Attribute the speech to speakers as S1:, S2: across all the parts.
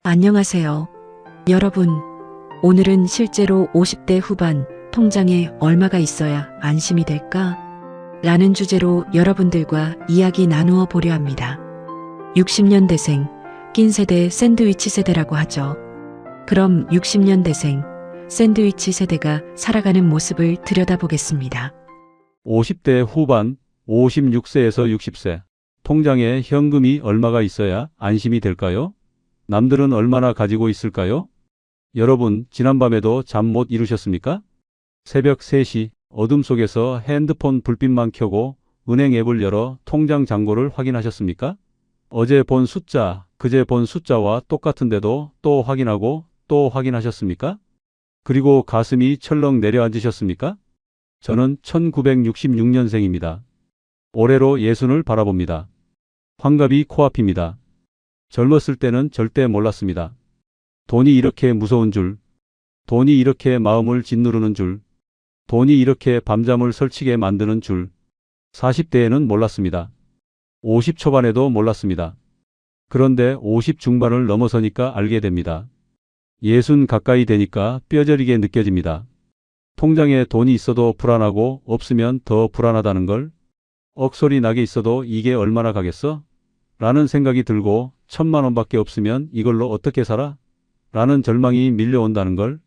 S1: 안녕하세요. 여러분, 오늘은 실제로 50대 후반 통장에 얼마가 있어야 안심이 될까? 라는 주제로 여러분들과 이야기 나누어 보려 합니다. 60년대생, 낀 세대 샌드위치 세대라고 하죠. 그럼 60년대생, 샌드위치 세대가 살아가는 모습을 들여다보겠습니다.
S2: 50대 후반, 56세에서 60세. 통장에 현금이 얼마가 있어야 안심이 될까요? 남들은 얼마나 가지고 있을까요? 여러분, 지난밤에도 잠 못 이루셨습니까? 새벽 3시, 어둠 속에서 핸드폰 불빛만 켜고 은행 앱을 열어 통장 잔고를 확인하셨습니까? 어제 본 숫자, 그제 본 숫자와 똑같은데도 또 확인하고 또 확인하셨습니까? 그리고 가슴이 철렁 내려앉으셨습니까? 저는 1966년생입니다. 올해로 60을 바라봅니다. 환갑이 코앞입니다. 젊었을 때는 절대 몰랐습니다. 돈이 이렇게 무서운 줄, 돈이 이렇게 마음을 짓누르는 줄, 돈이 이렇게 밤잠을 설치게 만드는 줄, 40대에는 몰랐습니다. 50 초반에도 몰랐습니다. 그런데 50 중반을 넘어서니까 알게 됩니다. 60 가까이 되니까 뼈저리게 느껴집니다. 통장에 돈이 있어도 불안하고 없으면 더 불안하다는 걸, 억소리 나게 있어도 이게 얼마나 가겠어? 라는 생각이 들고 1000만 원밖에 없으면 이걸로 어떻게 살아? 라는 절망이 밀려온다는 걸.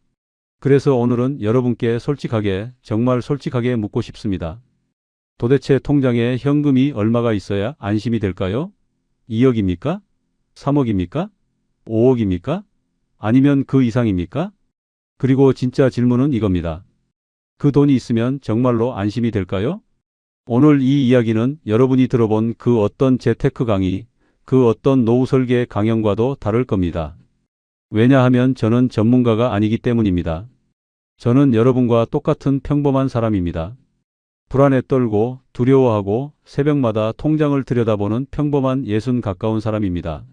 S2: 그래서 오늘은 여러분께 솔직하게, 정말 솔직하게 묻고 싶습니다. 도대체 통장에 현금이 얼마가 있어야 안심이 될까요? 2억입니까? 3억입니까? 5억입니까? 아니면 그 이상입니까? 그리고 진짜 질문은 이겁니다. 그 돈이 있으면 정말로 안심이 될까요? 오늘 이 이야기는 여러분이 들어본 그 어떤 재테크 강의, 그 어떤 노후 설계 강연과도 다를 겁니다. 왜냐하면 저는 전문가가 아니기 때문입니다. 저는 여러분과 똑같은 평범한 사람입니다. 불안에 떨고 두려워하고 새벽마다 통장을 들여다보는 평범한 60 가까운 사람입니다.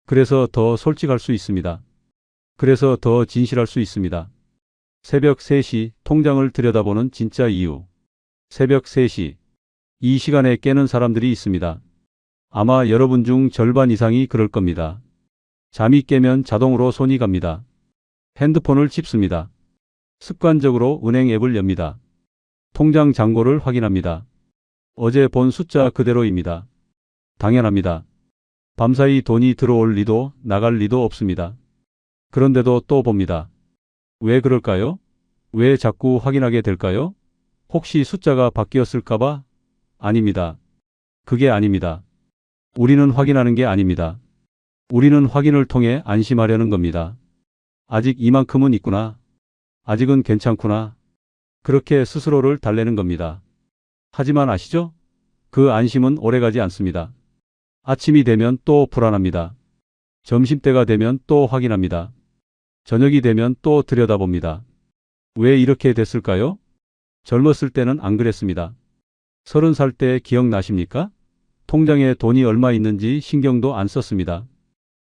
S2: 그래서 더 솔직할 수 있습니다. 그래서 더 진실할 수 있습니다. 새벽 3시 통장을 들여다보는 진짜 이유. 새벽 3시. 이 시간에 깨는 사람들이 있습니다. 아마 여러분 중 절반 이상이 그럴 겁니다. 잠이 깨면 자동으로 손이 갑니다. 핸드폰을 짚습니다. 습관적으로 은행 앱을 엽니다. 통장 잔고를 확인합니다. 어제 본 숫자 그대로입니다. 당연합니다. 밤사이 돈이 들어올 리도 나갈 리도 없습니다. 그런데도 또 봅니다. 왜 그럴까요? 왜 자꾸 확인하게 될까요? 혹시 숫자가 바뀌었을까봐? 아닙니다. 그게 아닙니다. 우리는 확인하는 게 아닙니다. 우리는 확인을 통해 안심하려는 겁니다. 아직 이만큼은 있구나. 아직은 괜찮구나. 그렇게 스스로를 달래는 겁니다. 하지만 아시죠? 그 안심은 오래가지 않습니다. 아침이 되면 또 불안합니다. 점심때가 되면 또 확인합니다. 저녁이 되면 또 들여다봅니다. 왜 이렇게 됐을까요? 젊었을 때는 안 그랬습니다. 30살 때 기억나십니까? 통장에 돈이 얼마 있는지 신경도 안 썼습니다.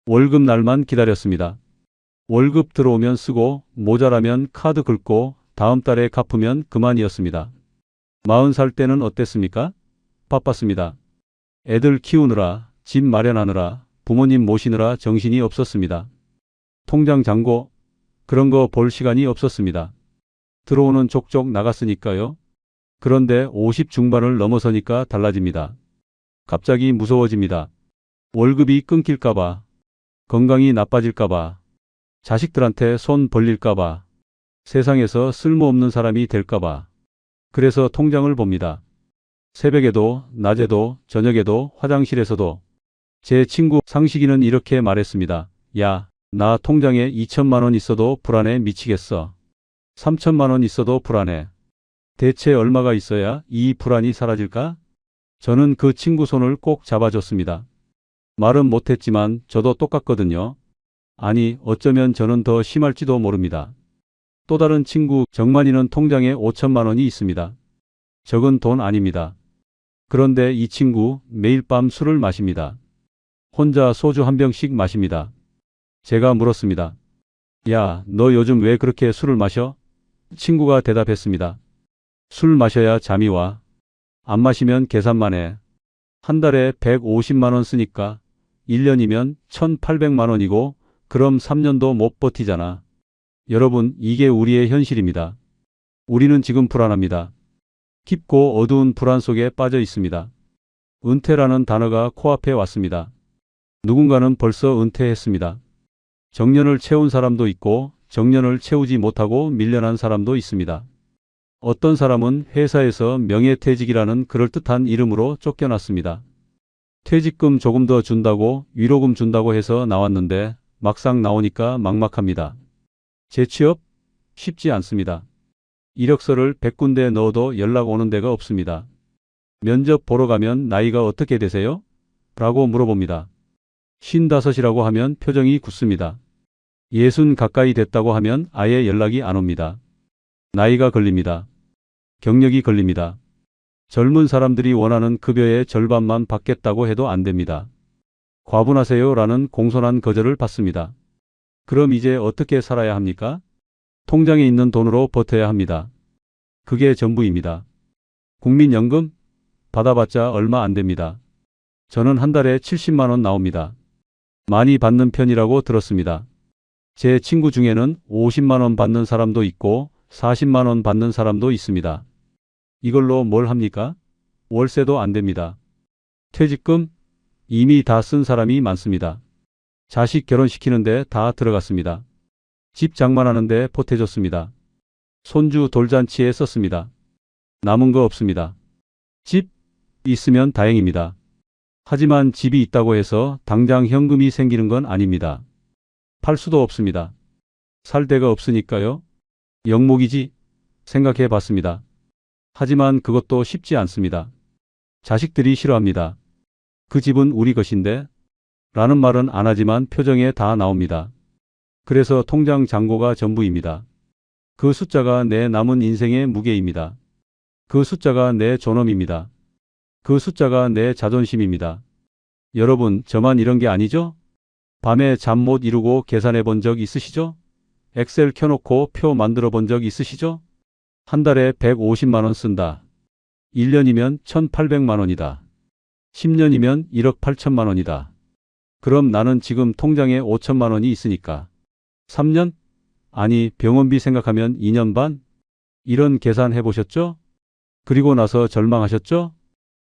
S2: 월급 날만 기다렸습니다. 월급 들어오면 쓰고 모자라면 카드 긁고 다음 달에 갚으면 그만이었습니다. 40살 때는 어땠습니까? 바빴습니다. 애들 키우느라, 집 마련하느라, 부모님 모시느라 정신이 없었습니다. 통장 잔고, 그런 거 볼 시간이 없었습니다. 들어오는 족족 나갔으니까요. 그런데 50 중반을 넘어서니까 달라집니다. 갑자기 무서워집니다. 월급이 끊길까봐, 건강이 나빠질까봐, 자식들한테 손 벌릴까봐, 세상에서 쓸모없는 사람이 될까봐. 그래서 통장을 봅니다. 새벽에도, 낮에도, 저녁에도, 화장실에서도. 제 친구 상식이는 이렇게 말했습니다. 야, 나 통장에 2천만 원 있어도 불안해 미치겠어. 3천만 원 있어도 불안해. 대체 얼마가 있어야 이 불안이 사라질까? 저는 그 친구 손을 꼭 잡아줬습니다. 말은 못했지만 저도 똑같거든요. 아니, 어쩌면 저는 더 심할지도 모릅니다. 또 다른 친구 정만이는 통장에 5천만 원이 있습니다. 적은 돈 아닙니다. 그런데 이 친구 매일 밤 술을 마십니다. 혼자 소주 한 병씩 마십니다. 제가 물었습니다. 야, 너 요즘 왜 그렇게 술을 마셔? 친구가 대답했습니다. 술 마셔야 잠이 와. 안 마시면 계산만 해. 한 달에 150만 원 쓰니까 1년이면 1,800만 원이고 그럼 3년도 못 버티잖아. 여러분, 이게 우리의 현실입니다. 우리는 지금 불안합니다. 깊고 어두운 불안 속에 빠져 있습니다. 은퇴라는 단어가 코앞에 왔습니다. 누군가는 벌써 은퇴했습니다. 정년을 채운 사람도 있고 정년을 채우지 못하고 밀려난 사람도 있습니다. 어떤 사람은 회사에서 명예퇴직이라는 그럴듯한 이름으로 쫓겨났습니다. 퇴직금 조금 더 준다고 위로금 준다고 해서 나왔는데 막상 나오니까 막막합니다. 재취업? 쉽지 않습니다. 이력서를 100군데 넣어도 연락 오는 데가 없습니다. 면접 보러 가면 나이가 어떻게 되세요? 라고 물어봅니다. 55이라고 하면 표정이 굳습니다. 60 가까이 됐다고 하면 아예 연락이 안 옵니다. 나이가 걸립니다. 경력이 걸립니다. 젊은 사람들이 원하는 급여의 절반만 받겠다고 해도 안 됩니다. 과분하세요 라는 공손한 거절을 받습니다. 그럼 이제 어떻게 살아야 합니까? 통장에 있는 돈으로 버텨야 합니다. 그게 전부입니다. 국민연금? 받아봤자 얼마 안 됩니다. 저는 한 달에 70만 원 나옵니다. 많이 받는 편이라고 들었습니다. 제 친구 중에는 50만 원 받는 사람도 있고 40만 원 받는 사람도 있습니다. 이걸로 뭘 합니까? 월세도 안 됩니다. 퇴직금? 이미 다 쓴 사람이 많습니다. 자식 결혼시키는데 다 들어갔습니다. 집 장만하는데 보태줬습니다. 손주 돌잔치에 썼습니다. 남은 거 없습니다. 집 있으면 다행입니다. 하지만 집이 있다고 해서 당장 현금이 생기는 건 아닙니다. 팔 수도 없습니다. 살 데가 없으니까요. 영목이지 생각해 봤습니다. 하지만 그것도 쉽지 않습니다. 자식들이 싫어합니다. 그 집은 우리 것인데? 라는 말은 안 하지만 표정에 다 나옵니다. 그래서 통장 잔고가 전부입니다. 그 숫자가 내 남은 인생의 무게입니다. 그 숫자가 내 존엄입니다. 그 숫자가 내 자존심입니다. 여러분, 저만 이런 게 아니죠? 밤에 잠 못 이루고 계산해 본 적 있으시죠? 엑셀 켜놓고 표 만들어 본 적 있으시죠? 한 달에 150만 원 쓴다. 1년이면 1,800만 원이다. 10년이면 1억 8천만 원이다. 그럼 나는 지금 통장에 5천만 원이 있으니까 3년? 아니, 병원비 생각하면 2년 반? 이런 계산 해보셨죠? 그리고 나서 절망하셨죠?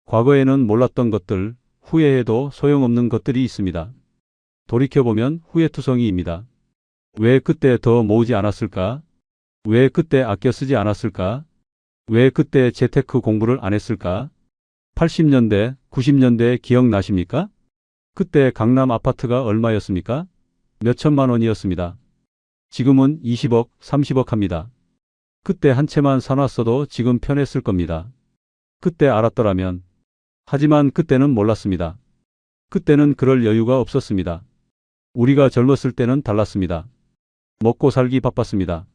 S2: 과거에는 몰랐던 것들, 후회해도 소용없는 것들이 있습니다. 돌이켜보면 후회투성이입니다. 왜 그때 더 모으지 않았을까? 왜 그때 아껴 쓰지 않았을까? 왜 그때 재테크 공부를 안 했을까? 80년대, 90년대 기억나십니까? 그때 강남 아파트가 얼마였습니까? 몇 천만 원이었습니다. 지금은 20억, 30억 합니다. 그때 한 채만 사놨어도 지금 편했을 겁니다. 그때 알았더라면. 하지만 그때는 몰랐습니다. 그때는 그럴 여유가 없었습니다. 우리가 젊었을 때는 달랐습니다. 먹고 살기 바빴습니다.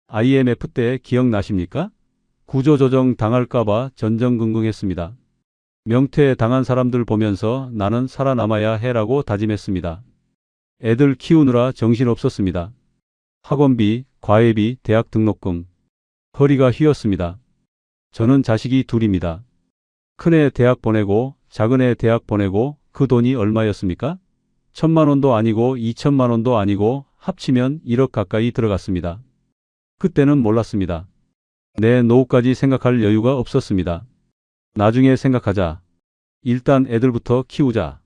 S2: IMF 때 기억나십니까? 구조조정 당할까봐 전전긍긍했습니다. 명퇴 당한 사람들 보면서 나는 살아남아야 해라고 다짐했습니다. 애들 키우느라 정신없었습니다. 학원비, 과외비, 대학 등록금. 허리가 휘었습니다. 저는 자식이 둘입니다. 큰애 대학 보내고 작은애 대학 보내고 그 돈이 얼마였습니까? 1,000만 원도 아니고 2천만 원도 아니고 합치면 1억 가까이 들어갔습니다. 그때는 몰랐습니다. 내 노후까지 생각할 여유가 없었습니다. 나중에 생각하자. 일단 애들부터 키우자.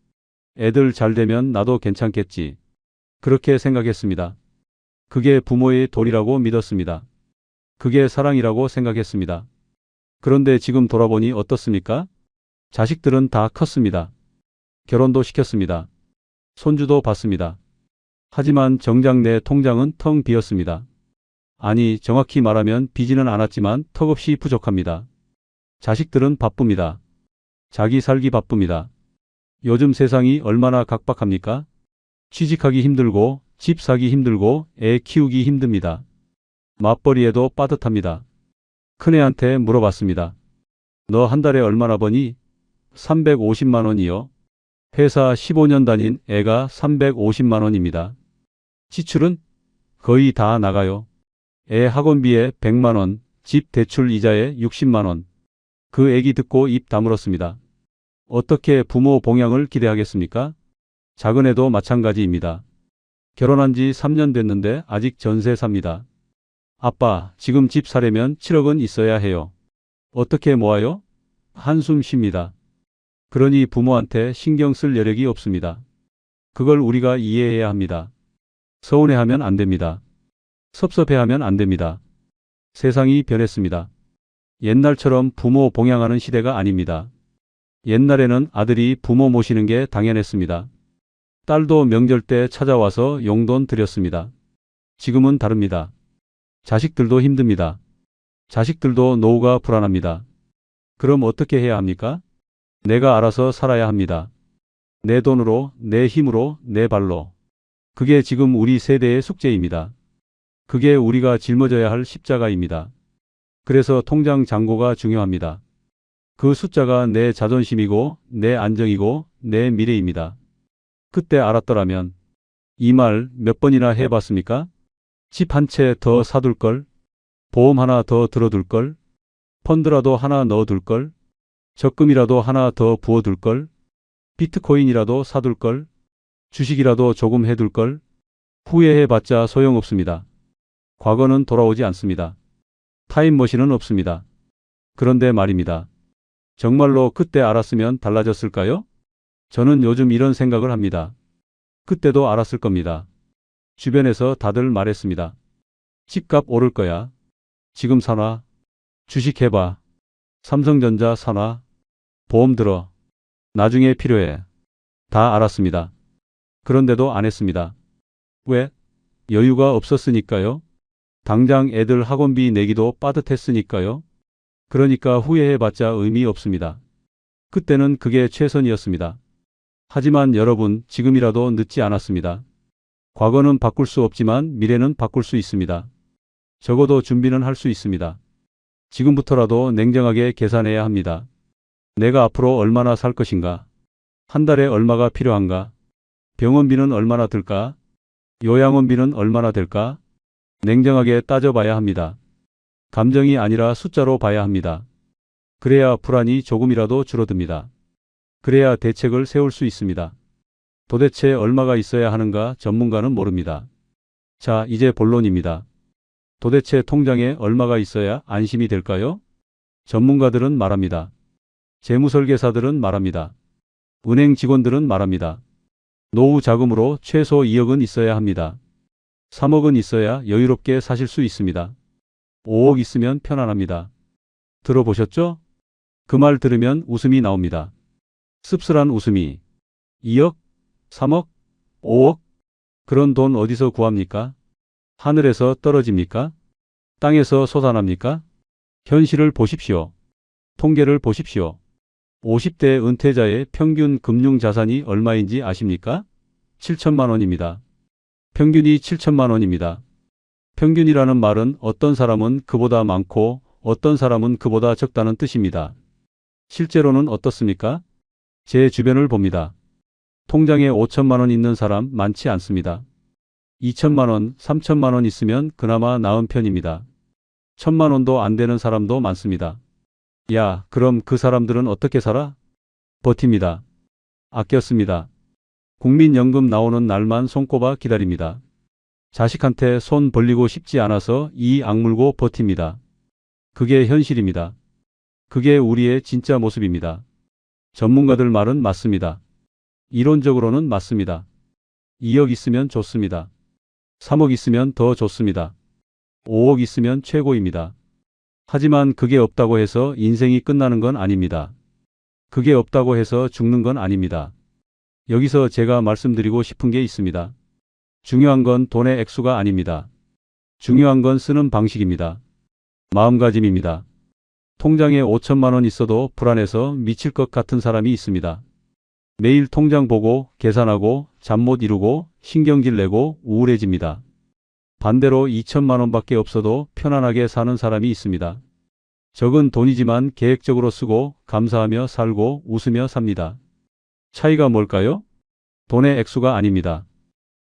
S2: 애들 잘 되면 나도 괜찮겠지. 그렇게 생각했습니다. 그게 부모의 도리라고 믿었습니다. 그게 사랑이라고 생각했습니다. 그런데 지금 돌아보니 어떻습니까? 자식들은 다 컸습니다. 결혼도 시켰습니다. 손주도 봤습니다. 하지만 정작 내 통장은 텅 비었습니다. 아니, 정확히 말하면 비지는 않았지만 턱없이 부족합니다. 자식들은 바쁩니다. 자기 살기 바쁩니다. 요즘 세상이 얼마나 각박합니까? 취직하기 힘들고 집 사기 힘들고 애 키우기 힘듭니다. 맞벌이에도 빠듯합니다. 큰애한테 물어봤습니다. 너 한 달에 얼마나 버니? 350만 원이요. 회사 15년 다닌 애가 350만 원입니다. 지출은 거의 다 나가요. 애 학원비에 100만 원, 집 대출 이자에 60만 원. 그 얘기 듣고 입 다물었습니다. 어떻게 부모 봉양을 기대하겠습니까? 작은 애도 마찬가지입니다. 결혼한 지 3년 됐는데 아직 전세 삽니다. 아빠, 지금 집 사려면 7억은 있어야 해요. 어떻게 모아요? 한숨 쉽니다. 그러니 부모한테 신경 쓸 여력이 없습니다. 그걸 우리가 이해해야 합니다. 서운해하면 안 됩니다. 섭섭해하면 안 됩니다. 세상이 변했습니다. 옛날처럼 부모 봉양하는 시대가 아닙니다. 옛날에는 아들이 부모 모시는 게 당연했습니다. 딸도 명절 때 찾아와서 용돈 드렸습니다. 지금은 다릅니다. 자식들도 힘듭니다. 자식들도 노후가 불안합니다. 그럼 어떻게 해야 합니까? 내가 알아서 살아야 합니다. 내 돈으로, 내 힘으로, 내 발로. 그게 지금 우리 세대의 숙제입니다. 그게 우리가 짊어져야 할 십자가입니다. 그래서 통장 잔고가 중요합니다. 그 숫자가 내 자존심이고, 내 안정이고, 내 미래입니다. 그때 알았더라면 이 말 몇 번이나 해봤습니까? 집 한 채 더 사둘걸? 보험 하나 더 들어둘걸? 펀드라도 하나 넣어둘걸? 적금이라도 하나 더 부어둘걸? 비트코인이라도 사둘걸? 주식이라도 조금 해둘걸? 후회해봤자 소용없습니다. 과거는 돌아오지 않습니다. 타임머신은 없습니다. 그런데 말입니다. 정말로 그때 알았으면 달라졌을까요? 저는 요즘 이런 생각을 합니다. 그때도 알았을 겁니다. 주변에서 다들 말했습니다. 집값 오를 거야. 지금 사놔. 주식 해봐. 삼성전자 사놔. 보험 들어. 나중에 필요해. 다 알았습니다. 그런데도 안 했습니다. 왜? 여유가 없었으니까요. 당장 애들 학원비 내기도 빠듯했으니까요. 그러니까 후회해봤자 의미 없습니다. 그때는 그게 최선이었습니다. 하지만 여러분, 지금이라도 늦지 않았습니다. 과거는 바꿀 수 없지만 미래는 바꿀 수 있습니다. 적어도 준비는 할 수 있습니다. 지금부터라도 냉정하게 계산해야 합니다. 내가 앞으로 얼마나 살 것인가? 한 달에 얼마가 필요한가? 병원비는 얼마나 들까? 요양원비는 얼마나 될까? 냉정하게 따져봐야 합니다. 감정이 아니라 숫자로 봐야 합니다. 그래야 불안이 조금이라도 줄어듭니다. 그래야 대책을 세울 수 있습니다. 도대체 얼마가 있어야 하는가 전문가는 모릅니다. 자, 이제 본론입니다. 도대체 통장에 얼마가 있어야 안심이 될까요? 전문가들은 말합니다. 재무설계사들은 말합니다. 은행 직원들은 말합니다. 노후 자금으로 최소 2억은 있어야 합니다. 3억은 있어야 여유롭게 사실 수 있습니다. 5억 있으면 편안합니다. 들어보셨죠? 그 말 들으면 웃음이 나옵니다. 씁쓸한 웃음이. 2억? 3억? 5억? 그런 돈 어디서 구합니까? 하늘에서 떨어집니까? 땅에서 솟아납니까? 현실을 보십시오. 통계를 보십시오. 50대 은퇴자의 평균 금융자산이 얼마인지 아십니까? 7천만 원입니다. 평균이 7천만 원입니다. 평균이라는 말은 어떤 사람은 그보다 많고 어떤 사람은 그보다 적다는 뜻입니다. 실제로는 어떻습니까? 제 주변을 봅니다. 통장에 5천만 원 있는 사람 많지 않습니다. 2천만 원, 3천만 원 있으면 그나마 나은 편입니다. 1천만 원도 안 되는 사람도 많습니다. 야, 그럼 그 사람들은 어떻게 살아? 버팁니다. 아꼈습니다. 국민연금 나오는 날만 손꼽아 기다립니다. 자식한테 손 벌리고 싶지 않아서 이 악물고 버팁니다. 그게 현실입니다. 그게 우리의 진짜 모습입니다. 전문가들 말은 맞습니다. 이론적으로는 맞습니다. 2억 있으면 좋습니다. 3억 있으면 더 좋습니다. 5억 있으면 최고입니다. 하지만 그게 없다고 해서 인생이 끝나는 건 아닙니다. 그게 없다고 해서 죽는 건 아닙니다. 여기서 제가 말씀드리고 싶은 게 있습니다. 중요한 건 돈의 액수가 아닙니다. 중요한 건 쓰는 방식입니다. 마음가짐입니다. 통장에 5천만 원 있어도 불안해서 미칠 것 같은 사람이 있습니다. 매일 통장 보고 계산하고 잠 못 이루고 신경질 내고 우울해집니다. 반대로 2천만 원밖에 없어도 편안하게 사는 사람이 있습니다. 적은 돈이지만 계획적으로 쓰고 감사하며 살고 웃으며 삽니다. 차이가 뭘까요? 돈의 액수가 아닙니다.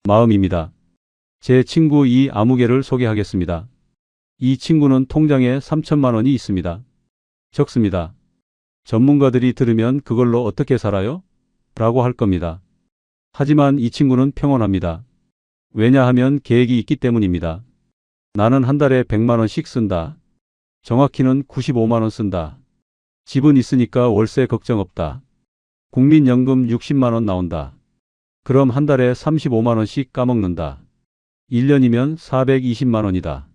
S2: 마음입니다. 제 친구 이 아무개를 소개하겠습니다. 이 친구는 통장에 3천만 원이 있습니다. 적습니다. 전문가들이 들으면 그걸로 어떻게 살아요? 라고 할 겁니다. 하지만 이 친구는 평온합니다. 왜냐하면 계획이 있기 때문입니다. 나는 한 달에 100만 원씩 쓴다. 정확히는 95만 원 쓴다. 집은 있으니까 월세 걱정 없다. 국민연금 60만 원 나온다. 그럼 한 달에 35만 원씩 까먹는다. 1년이면 420만 원이다.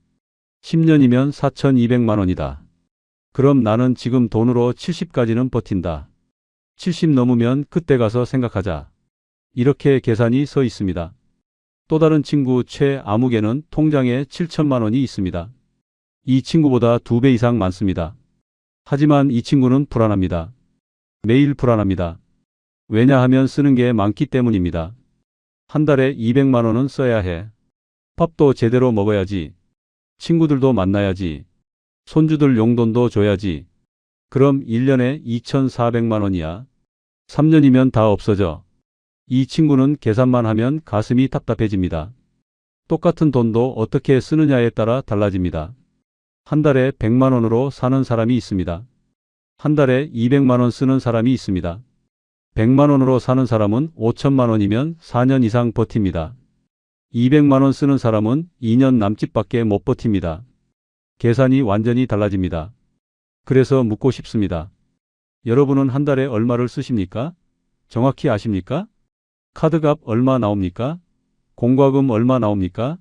S2: 10년이면 4,200만 원이다. 그럼 나는 지금 돈으로 70까지는 버틴다. 70 넘으면 그때 가서 생각하자. 이렇게 계산이 서 있습니다. 또 다른 친구 최아무개는 통장에 7천만 원이 있습니다. 이 친구보다 2배 이상 많습니다. 하지만 이 친구는 불안합니다. 매일 불안합니다. 왜냐하면 쓰는 게 많기 때문입니다. 한 달에 200만 원은 써야 해. 밥도 제대로 먹어야지. 친구들도 만나야지. 손주들 용돈도 줘야지. 그럼 1년에 2,400만 원이야. 3년이면 다 없어져. 이 친구는 계산만 하면 가슴이 답답해집니다. 똑같은 돈도 어떻게 쓰느냐에 따라 달라집니다. 한 달에 100만 원으로 사는 사람이 있습니다. 한 달에 200만 원 쓰는 사람이 있습니다. 100만 원으로 사는 사람은 5천만 원이면 4년 이상 버팁니다. 200만 원 쓰는 사람은 2년 남짓밖에 못 버팁니다. 계산이 완전히 달라집니다. 그래서 묻고 싶습니다. 여러분은 한 달에 얼마를 쓰십니까? 정확히 아십니까? 카드값 얼마 나옵니까? 공과금 얼마 나옵니까?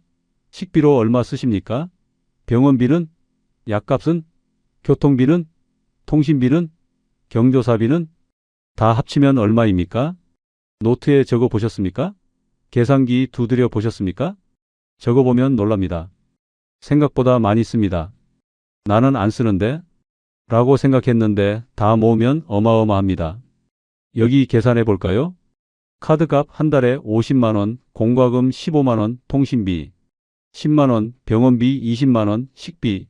S2: 식비로 얼마 쓰십니까? 병원비는? 약값은? 교통비는? 통신비는? 경조사비는? 다 합치면 얼마입니까? 노트에 적어 보셨습니까? 계산기 두드려 보셨습니까? 적어 보면 놀랍니다. 생각보다 많이 씁니다. 나는 안 쓰는데? 라고 생각했는데 다 모으면 어마어마합니다. 여기 계산해 볼까요? 카드값 한 달에 50만 원, 공과금 15만 원, 통신비 10만 원, 병원비 20만 원, 식비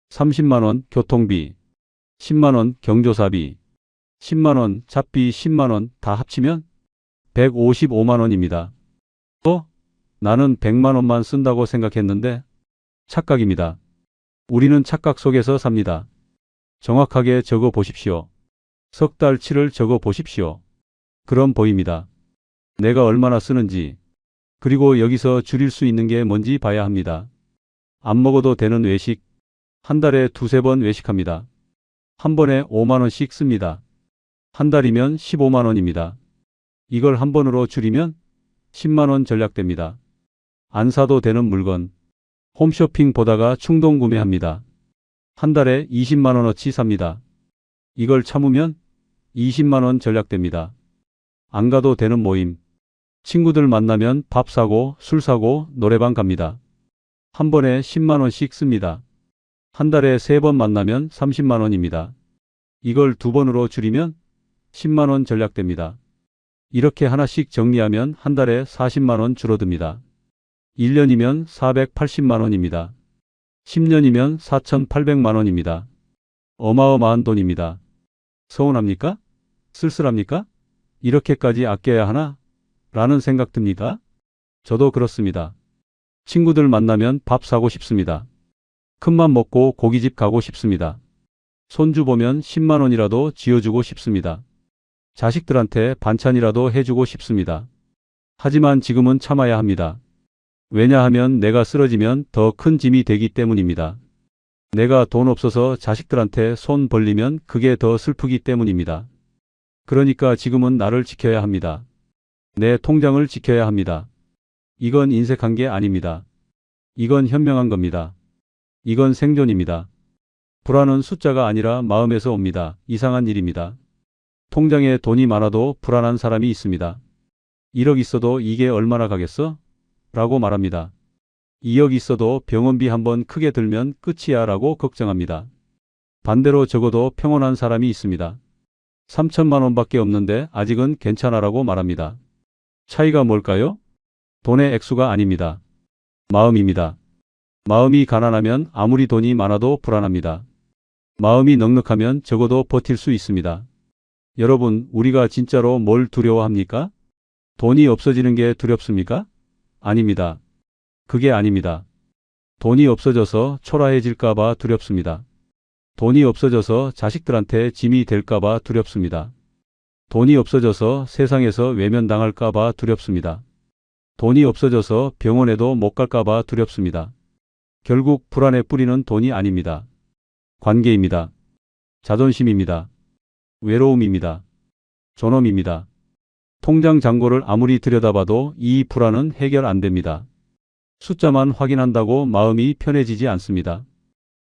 S2: 30만 원, 교통비 10만 원, 경조사비 10만 원, 잡비 10만 원 다 합치면 155만 원입니다. 나는 100만 원만 쓴다고 생각했는데 착각입니다. 우리는 착각 속에서 삽니다. 정확하게 적어 보십시오. 석 달치를 적어 보십시오. 그럼 보입니다. 내가 얼마나 쓰는지. 그리고 여기서 줄일 수 있는 게 뭔지 봐야 합니다. 안 먹어도 되는 외식. 한 달에 2~3번 외식합니다. 한 번에 5만 원씩 씁니다. 한 달이면 15만 원입니다. 이걸 한 번으로 줄이면 10만 원 절약됩니다. 안 사도 되는 물건. 홈쇼핑 보다가 충동 구매합니다. 한 달에 20만 원어치 삽니다. 이걸 참으면 20만 원 절약됩니다. 안 가도 되는 모임. 친구들 만나면 밥 사고 술 사고 노래방 갑니다. 한 번에 10만 원씩 씁니다. 한 달에 3번 만나면 30만 원입니다. 이걸 2번으로 줄이면 10만 원 절약됩니다. 이렇게 하나씩 정리하면 한 달에 40만 원 줄어듭니다. 1년이면 480만 원입니다. 10년이면 4,800만 원입니다. 어마어마한 돈입니다. 서운합니까? 쓸쓸합니까? 이렇게까지 아껴야 하나? 라는 생각 듭니다. 저도 그렇습니다. 친구들 만나면 밥 사고 싶습니다. 큰맘 먹고 고깃집 가고 싶습니다. 손주 보면 10만 원이라도 쥐어주고 싶습니다. 자식들한테 반찬이라도 해주고 싶습니다. 하지만 지금은 참아야 합니다. 왜냐하면 내가 쓰러지면 더 큰 짐이 되기 때문입니다. 내가 돈 없어서 자식들한테 손 벌리면 그게 더 슬프기 때문입니다. 그러니까 지금은 나를 지켜야 합니다. 내 통장을 지켜야 합니다. 이건 인색한 게 아닙니다. 이건 현명한 겁니다. 이건 생존입니다. 불안은 숫자가 아니라 마음에서 옵니다. 이상한 일입니다. 통장에 돈이 많아도 불안한 사람이 있습니다. 1억 있어도 이게 얼마나 가겠어? 라고 말합니다. 2억 있어도 병원비 한번 크게 들면 끝이야 라고 걱정합니다. 반대로 적어도 평온한 사람이 있습니다. 3천만 원밖에 없는데 아직은 괜찮아 라고 말합니다. 차이가 뭘까요? 돈의 액수가 아닙니다. 마음입니다. 마음이 가난하면 아무리 돈이 많아도 불안합니다. 마음이 넉넉하면 적어도 버틸 수 있습니다. 여러분, 우리가 진짜로 뭘 두려워합니까? 돈이 없어지는 게 두렵습니까? 아닙니다. 그게 아닙니다. 돈이 없어져서 초라해질까봐 두렵습니다. 돈이 없어져서 자식들한테 짐이 될까봐 두렵습니다. 돈이 없어져서 세상에서 외면당할까봐 두렵습니다. 돈이 없어져서 병원에도 못 갈까봐 두렵습니다. 결국 불안의 뿌리는 돈이 아닙니다. 관계입니다. 자존심입니다. 외로움입니다. 존엄입니다. 통장 잔고를 아무리 들여다봐도 이 불안은 해결 안 됩니다. 숫자만 확인한다고 마음이 편해지지 않습니다.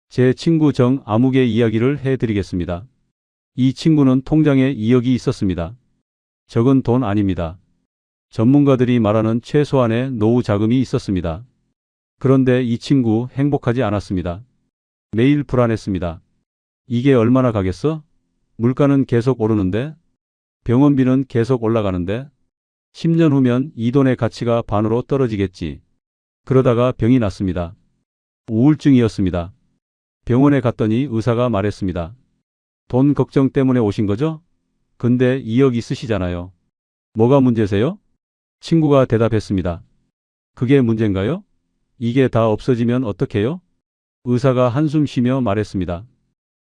S2: 제 친구 정아무개 이야기를 해드리겠습니다. 이 친구는 통장에 2억이 있었습니다. 적은 돈 아닙니다. 전문가들이 말하는 최소한의 노후 자금이 있었습니다. 그런데 이 친구 행복하지 않았습니다. 매일 불안했습니다. 이게 얼마나 가겠어? 물가는 계속 오르는데? 병원비는 계속 올라가는데? 10년 후면 이 돈의 가치가 반으로 떨어지겠지. 그러다가 병이 났습니다. 우울증이었습니다. 병원에 갔더니 의사가 말했습니다. 돈 걱정 때문에 오신 거죠? 근데 2억 있으시잖아요. 뭐가 문제세요? 친구가 대답했습니다. 그게 문제인가요? 이게 다 없어지면 어떡해요? 의사가 한숨 쉬며 말했습니다.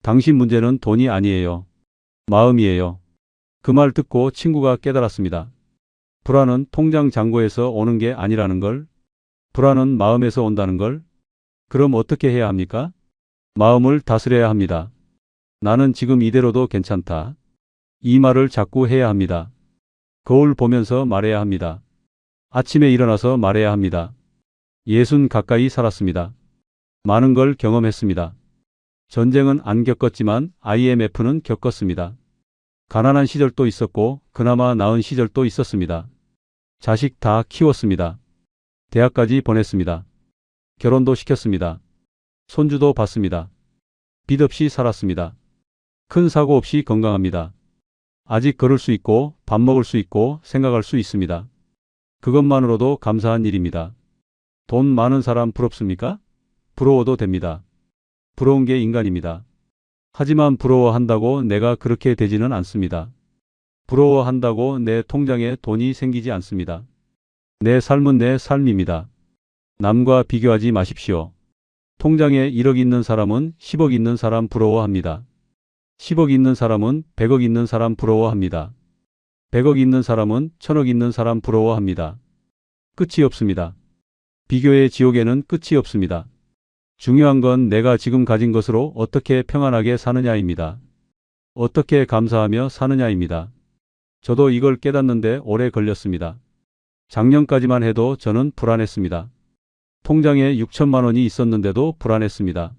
S2: 당신 문제는 돈이 아니에요. 마음이에요. 그 말 듣고 친구가 깨달았습니다. 불안은 통장 잔고에서 오는 게 아니라는 걸. 불안은 마음에서 온다는 걸. 그럼 어떻게 해야 합니까? 마음을 다스려야 합니다. 나는 지금 이대로도 괜찮다. 이 말을 자꾸 해야 합니다. 거울 보면서 말해야 합니다. 아침에 일어나서 말해야 합니다. 60 가까이 살았습니다. 많은 걸 경험했습니다. 전쟁은 안 겪었지만 IMF는 겪었습니다. 가난한 시절도 있었고 그나마 나은 시절도 있었습니다. 자식 다 키웠습니다. 대학까지 보냈습니다. 결혼도 시켰습니다. 손주도 봤습니다. 빚 없이 살았습니다. 큰 사고 없이 건강합니다. 아직 걸을 수 있고 밥 먹을 수 있고 생각할 수 있습니다. 그것만으로도 감사한 일입니다. 돈 많은 사람 부럽습니까? 부러워도 됩니다. 부러운 게 인간입니다. 하지만 부러워한다고 내가 그렇게 되지는 않습니다. 부러워한다고 내 통장에 돈이 생기지 않습니다. 내 삶은 내 삶입니다. 남과 비교하지 마십시오. 통장에 1억 있는 사람은 10억 있는 사람 부러워합니다. 10억 있는 사람은 100억 있는 사람 부러워합니다. 100억 있는 사람은 1000억 있는 사람 부러워합니다. 끝이 없습니다. 비교의 지옥에는 끝이 없습니다. 중요한 건 내가 지금 가진 것으로 어떻게 평안하게 사느냐입니다. 어떻게 감사하며 사느냐입니다. 저도 이걸 깨닫는데 오래 걸렸습니다. 작년까지만 해도 저는 불안했습니다. 통장에 6천만 원이 있었는데도 불안했습니다.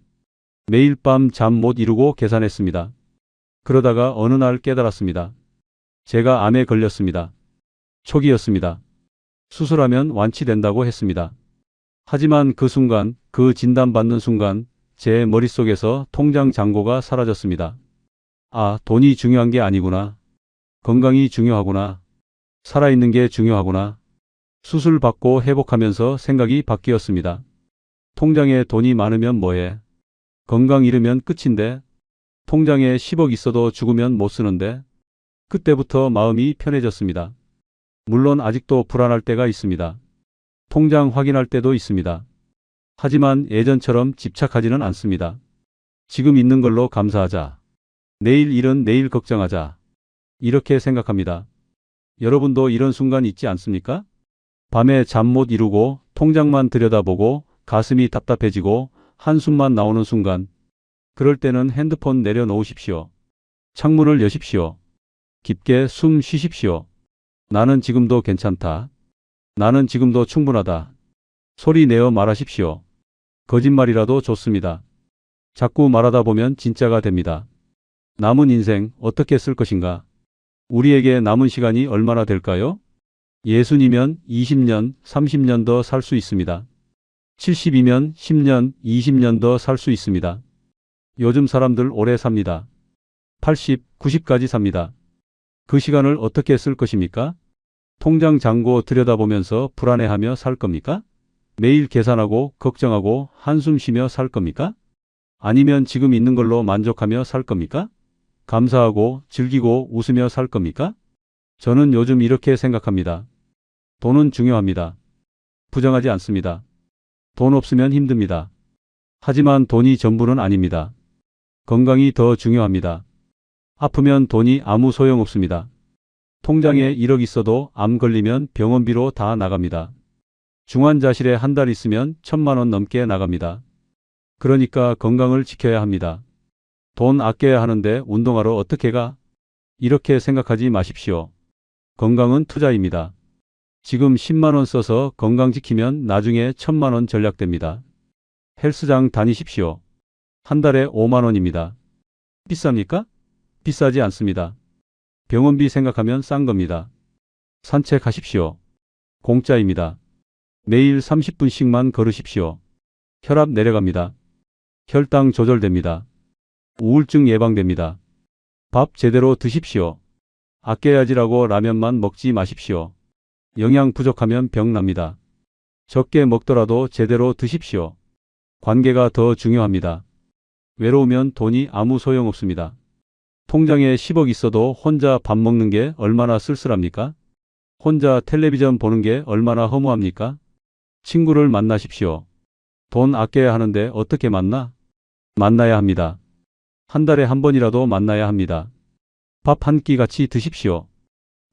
S2: 매일 밤 잠 못 이루고 계산했습니다. 그러다가 어느 날 깨달았습니다. 제가 암에 걸렸습니다. 초기였습니다. 수술하면 완치된다고 했습니다. 하지만 그 순간, 그 진단받는 순간 제 머릿속에서 통장 잔고가 사라졌습니다. 아, 돈이 중요한 게 아니구나. 건강이 중요하구나. 살아있는 게 중요하구나. 수술 받고 회복하면서 생각이 바뀌었습니다. 통장에 돈이 많으면 뭐해? 건강 잃으면 끝인데. 통장에 10억 있어도 죽으면 못 쓰는데. 그때부터 마음이 편해졌습니다. 물론 아직도 불안할 때가 있습니다. 통장 확인할 때도 있습니다. 하지만 예전처럼 집착하지는 않습니다. 지금 있는 걸로 감사하자. 내일 일은 내일 걱정하자. 이렇게 생각합니다. 여러분도 이런 순간 있지 않습니까? 밤에 잠 못 이루고 통장만 들여다보고 가슴이 답답해지고 한숨만 나오는 순간. 그럴 때는 핸드폰 내려놓으십시오. 창문을 여십시오. 깊게 숨 쉬십시오. 나는 지금도 괜찮다. 나는 지금도 충분하다. 소리 내어 말하십시오. 거짓말이라도 좋습니다. 자꾸 말하다 보면 진짜가 됩니다. 남은 인생 어떻게 쓸 것인가? 우리에게 남은 시간이 얼마나 될까요? 60이면 20년, 30년 더 살 수 있습니다. 70이면 10년, 20년 더 살 수 있습니다. 요즘 사람들 오래 삽니다. 80, 90까지 삽니다. 그 시간을 어떻게 쓸 것입니까? 통장 잔고 들여다보면서 불안해하며 살 겁니까? 매일 계산하고 걱정하고 한숨 쉬며 살 겁니까? 아니면 지금 있는 걸로 만족하며 살 겁니까? 감사하고 즐기고 웃으며 살 겁니까? 저는 요즘 이렇게 생각합니다. 돈은 중요합니다. 부정하지 않습니다. 돈 없으면 힘듭니다. 하지만 돈이 전부는 아닙니다. 건강이 더 중요합니다. 아프면 돈이 아무 소용 없습니다. 통장에 1억 있어도 암 걸리면 병원비로 다 나갑니다. 중환자실에 한 달 있으면 1,000만 원 넘게 나갑니다. 그러니까 건강을 지켜야 합니다. 돈 아껴야 하는데 운동하러 어떻게 가? 이렇게 생각하지 마십시오. 건강은 투자입니다. 지금 10만 원 써서 건강 지키면 나중에 1,000만 원 절약됩니다. 헬스장 다니십시오. 한 달에 5만 원입니다. 비쌉니까? 비싸지 않습니다. 병원비 생각하면 싼 겁니다. 산책하십시오. 공짜입니다. 매일 30분씩만 걸으십시오. 혈압 내려갑니다. 혈당 조절됩니다. 우울증 예방됩니다. 밥 제대로 드십시오. 아껴야지라고 라면만 먹지 마십시오. 영양 부족하면 병 납니다. 적게 먹더라도 제대로 드십시오. 관계가 더 중요합니다. 외로우면 돈이 아무 소용없습니다. 통장에 10억 있어도 혼자 밥 먹는 게 얼마나 쓸쓸합니까? 혼자 텔레비전 보는 게 얼마나 허무합니까? 친구를 만나십시오. 돈 아껴야 하는데 어떻게 만나? 만나야 합니다. 한 달에 한 번이라도 만나야 합니다. 밥 한 끼 같이 드십시오.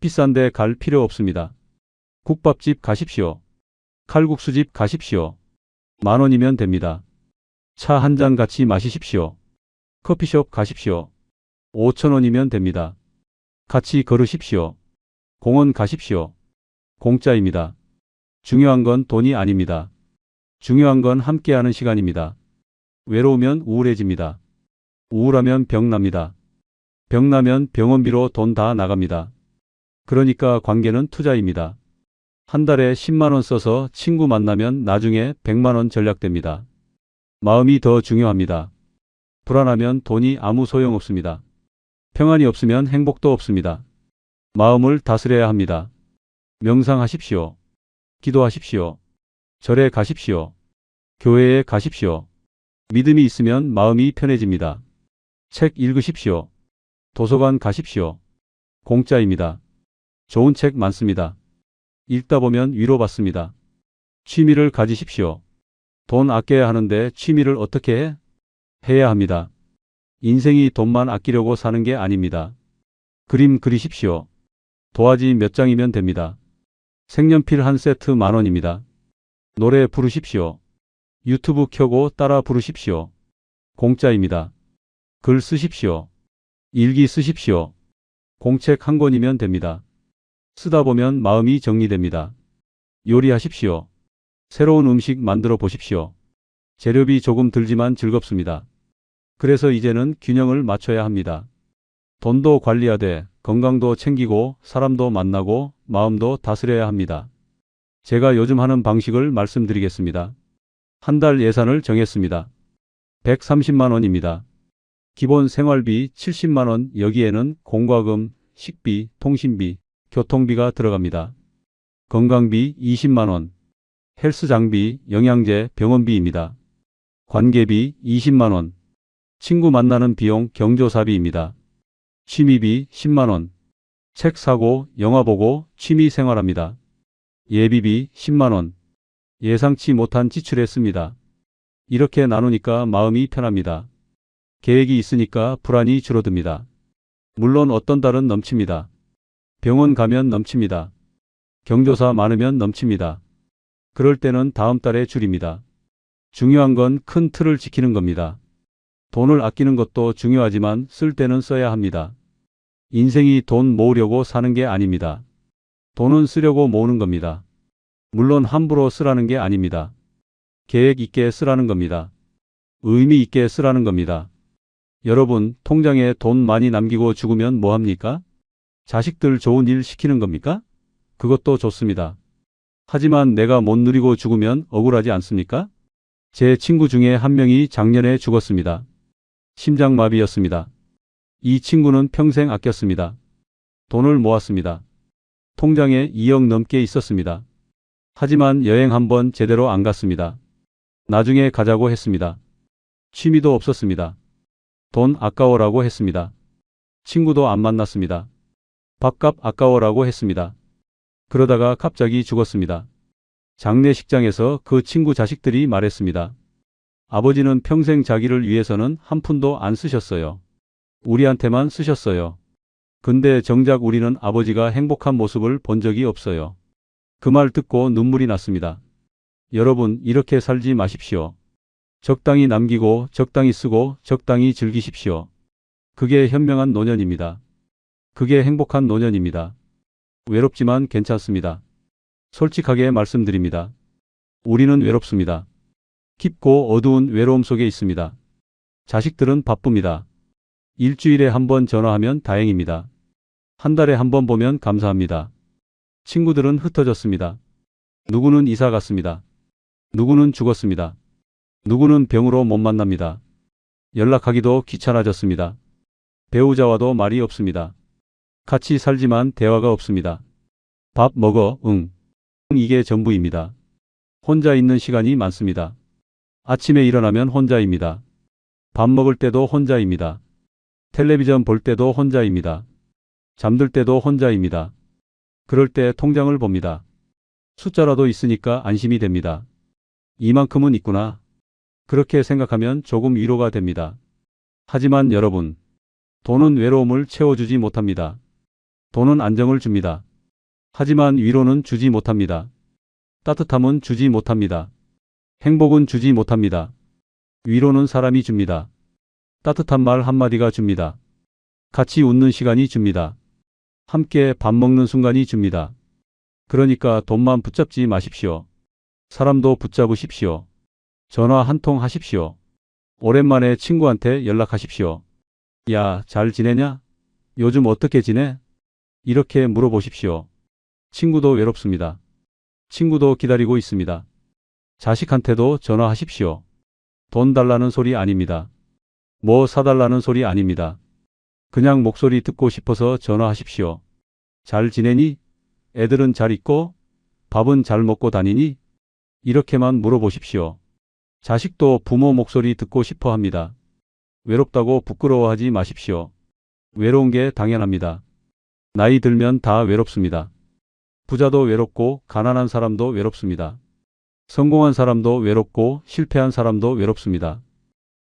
S2: 비싼데 갈 필요 없습니다. 국밥집 가십시오. 칼국수집 가십시오. 10,000원이면 됩니다. 차 한 잔 같이 마시십시오. 커피숍 가십시오. 5,000원이면 됩니다. 같이 걸으십시오. 공원 가십시오. 공짜입니다. 중요한 건 돈이 아닙니다. 중요한 건 함께하는 시간입니다. 외로우면 우울해집니다. 우울하면 병 납니다. 병 나면 병원비로 돈 다 나갑니다. 그러니까 관계는 투자입니다. 한 달에 10만 원 써서 친구 만나면 나중에 100만 원 절약됩니다. 마음이 더 중요합니다. 불안하면 돈이 아무 소용없습니다. 평안이 없으면 행복도 없습니다. 마음을 다스려야 합니다. 명상하십시오. 기도하십시오. 절에 가십시오. 교회에 가십시오. 믿음이 있으면 마음이 편해집니다. 책 읽으십시오. 도서관 가십시오. 공짜입니다. 좋은 책 많습니다. 읽다 보면 위로받습니다. 취미를 가지십시오. 돈 아껴야 하는데 취미를 어떻게 해? 해야 합니다. 인생이 돈만 아끼려고 사는 게 아닙니다. 그림 그리십시오. 도화지 몇 장이면 됩니다. 색연필 한 세트 10,000원입니다. 노래 부르십시오. 유튜브 켜고 따라 부르십시오. 공짜입니다. 글 쓰십시오. 일기 쓰십시오. 공책 한 권이면 됩니다. 쓰다 보면 마음이 정리됩니다. 요리하십시오. 새로운 음식 만들어 보십시오. 재료비 조금 들지만 즐겁습니다. 그래서 이제는 균형을 맞춰야 합니다. 돈도 관리하되 건강도 챙기고 사람도 만나고 마음도 다스려야 합니다. 제가 요즘 하는 방식을 말씀드리겠습니다. 한 달 예산을 정했습니다. 130만 원입니다. 기본 생활비 70만 원, 여기에는 공과금, 식비, 통신비, 교통비가 들어갑니다. 건강비 20만 원, 헬스 장비, 영양제, 병원비입니다. 관계비 20만 원, 친구 만나는 비용 경조사비입니다. 취미비 10만 원, 책 사고 영화 보고 취미 생활합니다. 예비비 10만 원, 예상치 못한 지출에 씁니다. 이렇게 나누니까 마음이 편합니다. 계획이 있으니까 불안이 줄어듭니다. 물론 어떤 달은 넘칩니다. 병원 가면 넘칩니다. 경조사 많으면 넘칩니다. 그럴 때는 다음 달에 줄입니다. 중요한 건 큰 틀을 지키는 겁니다. 돈을 아끼는 것도 중요하지만 쓸 때는 써야 합니다. 인생이 돈 모으려고 사는 게 아닙니다. 돈은 쓰려고 모으는 겁니다. 물론 함부로 쓰라는 게 아닙니다. 계획 있게 쓰라는 겁니다. 의미 있게 쓰라는 겁니다. 여러분, 통장에 돈 많이 남기고 죽으면 뭐합니까? 자식들 좋은 일 시키는 겁니까? 그것도 좋습니다. 하지만 내가 못 누리고 죽으면 억울하지 않습니까? 제 친구 중에 한 명이 작년에 죽었습니다. 심장마비였습니다. 이 친구는 평생 아꼈습니다. 돈을 모았습니다. 통장에 2억 넘게 있었습니다. 하지만 여행 한번 제대로 안 갔습니다. 나중에 가자고 했습니다. 취미도 없었습니다. 돈 아까워라고 했습니다. 친구도 안 만났습니다. 밥값 아까워라고 했습니다. 그러다가 갑자기 죽었습니다. 장례식장에서 그 친구 자식들이 말했습니다. 아버지는 평생 자기를 위해서는 한 푼도 안 쓰셨어요. 우리한테만 쓰셨어요. 근데 정작 우리는 아버지가 행복한 모습을 본 적이 없어요. 그 말 듣고 눈물이 났습니다. 여러분, 이렇게 살지 마십시오. 적당히 남기고 적당히 쓰고 적당히 즐기십시오. 그게 현명한 노년입니다. 그게 행복한 노년입니다. 외롭지만 괜찮습니다. 솔직하게 말씀드립니다. 우리는 외롭습니다. 깊고 어두운 외로움 속에 있습니다. 자식들은 바쁩니다. 일주일에 한 번 전화하면 다행입니다. 한 달에 한 번 보면 감사합니다. 친구들은 흩어졌습니다. 누구는 이사 갔습니다. 누구는 죽었습니다. 누구는 병으로 못 만납니다. 연락하기도 귀찮아졌습니다. 배우자와도 말이 없습니다. 같이 살지만 대화가 없습니다. 밥 먹어, 응. 이게 전부입니다. 혼자 있는 시간이 많습니다. 아침에 일어나면 혼자입니다. 밥 먹을 때도 혼자입니다. 텔레비전 볼 때도 혼자입니다. 잠들 때도 혼자입니다. 그럴 때 통장을 봅니다. 숫자라도 있으니까 안심이 됩니다. 이만큼은 있구나. 그렇게 생각하면 조금 위로가 됩니다. 하지만 여러분, 돈은 외로움을 채워주지 못합니다. 돈은 안정을 줍니다. 하지만 위로는 주지 못합니다. 따뜻함은 주지 못합니다. 행복은 주지 못합니다. 위로는 사람이 줍니다. 따뜻한 말 한마디가 줍니다. 같이 웃는 시간이 줍니다. 함께 밥 먹는 순간이 줍니다. 그러니까 돈만 붙잡지 마십시오. 사람도 붙잡으십시오. 전화 한 통 하십시오. 오랜만에 친구한테 연락하십시오. 야, 잘 지내냐? 요즘 어떻게 지내? 이렇게 물어보십시오. 친구도 외롭습니다. 친구도 기다리고 있습니다. 자식한테도 전화하십시오. 돈 달라는 소리 아닙니다. 뭐 사달라는 소리 아닙니다. 그냥 목소리 듣고 싶어서 전화하십시오. 잘 지내니? 애들은 잘 있고? 밥은 잘 먹고 다니니? 이렇게만 물어보십시오. 자식도 부모 목소리 듣고 싶어 합니다. 외롭다고 부끄러워하지 마십시오. 외로운 게 당연합니다. 나이 들면 다 외롭습니다. 부자도 외롭고 가난한 사람도 외롭습니다. 성공한 사람도 외롭고 실패한 사람도 외롭습니다.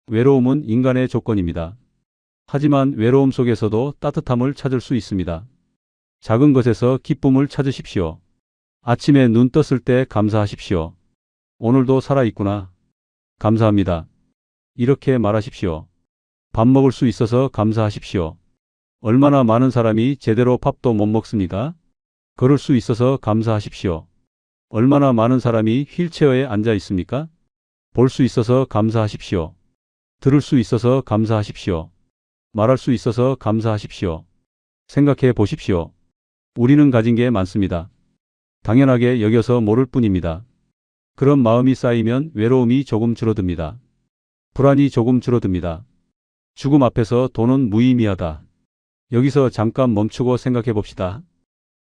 S2: 외로움은 인간의 조건입니다. 하지만 외로움 속에서도 따뜻함을 찾을 수 있습니다. 작은 것에서 기쁨을 찾으십시오. 아침에 눈 떴을 때 감사하십시오. 오늘도 살아있구나. 감사합니다. 이렇게 말하십시오. 밥 먹을 수 있어서 감사하십시오. 얼마나 많은 사람이 제대로 밥도 못 먹습니까? 걸을 수 있어서 감사하십시오. 얼마나 많은 사람이 휠체어에 앉아 있습니까? 볼 수 있어서 감사하십시오. 들을 수 있어서 감사하십시오. 말할 수 있어서 감사하십시오. 생각해 보십시오. 우리는 가진 게 많습니다. 당연하게 여겨서 모를 뿐입니다. 그런 마음이 쌓이면 외로움이 조금 줄어듭니다. 불안이 조금 줄어듭니다. 죽음 앞에서 돈은 무의미하다. 여기서 잠깐 멈추고 생각해 봅시다.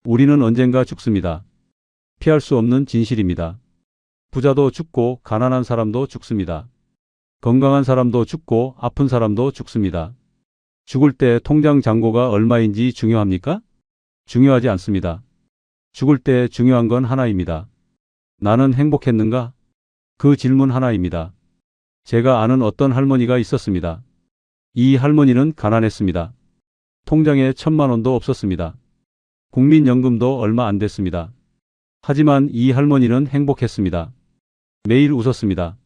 S2: 우리는 언젠가 죽습니다. 피할 수 없는 진실입니다. 부자도 죽고 가난한 사람도 죽습니다. 건강한 사람도 죽고 아픈 사람도 죽습니다. 죽을 때 통장 잔고가 얼마인지 중요합니까? 중요하지 않습니다. 죽을 때 중요한 건 하나입니다. 나는 행복했는가? 그 질문 하나입니다. 제가 아는 어떤 할머니가 있었습니다. 이 할머니는 가난했습니다. 통장에 1,000만 원도 없었습니다. 국민연금도 얼마 안 됐습니다. 하지만 이 할머니는 행복했습니다. 매일 웃었습니다.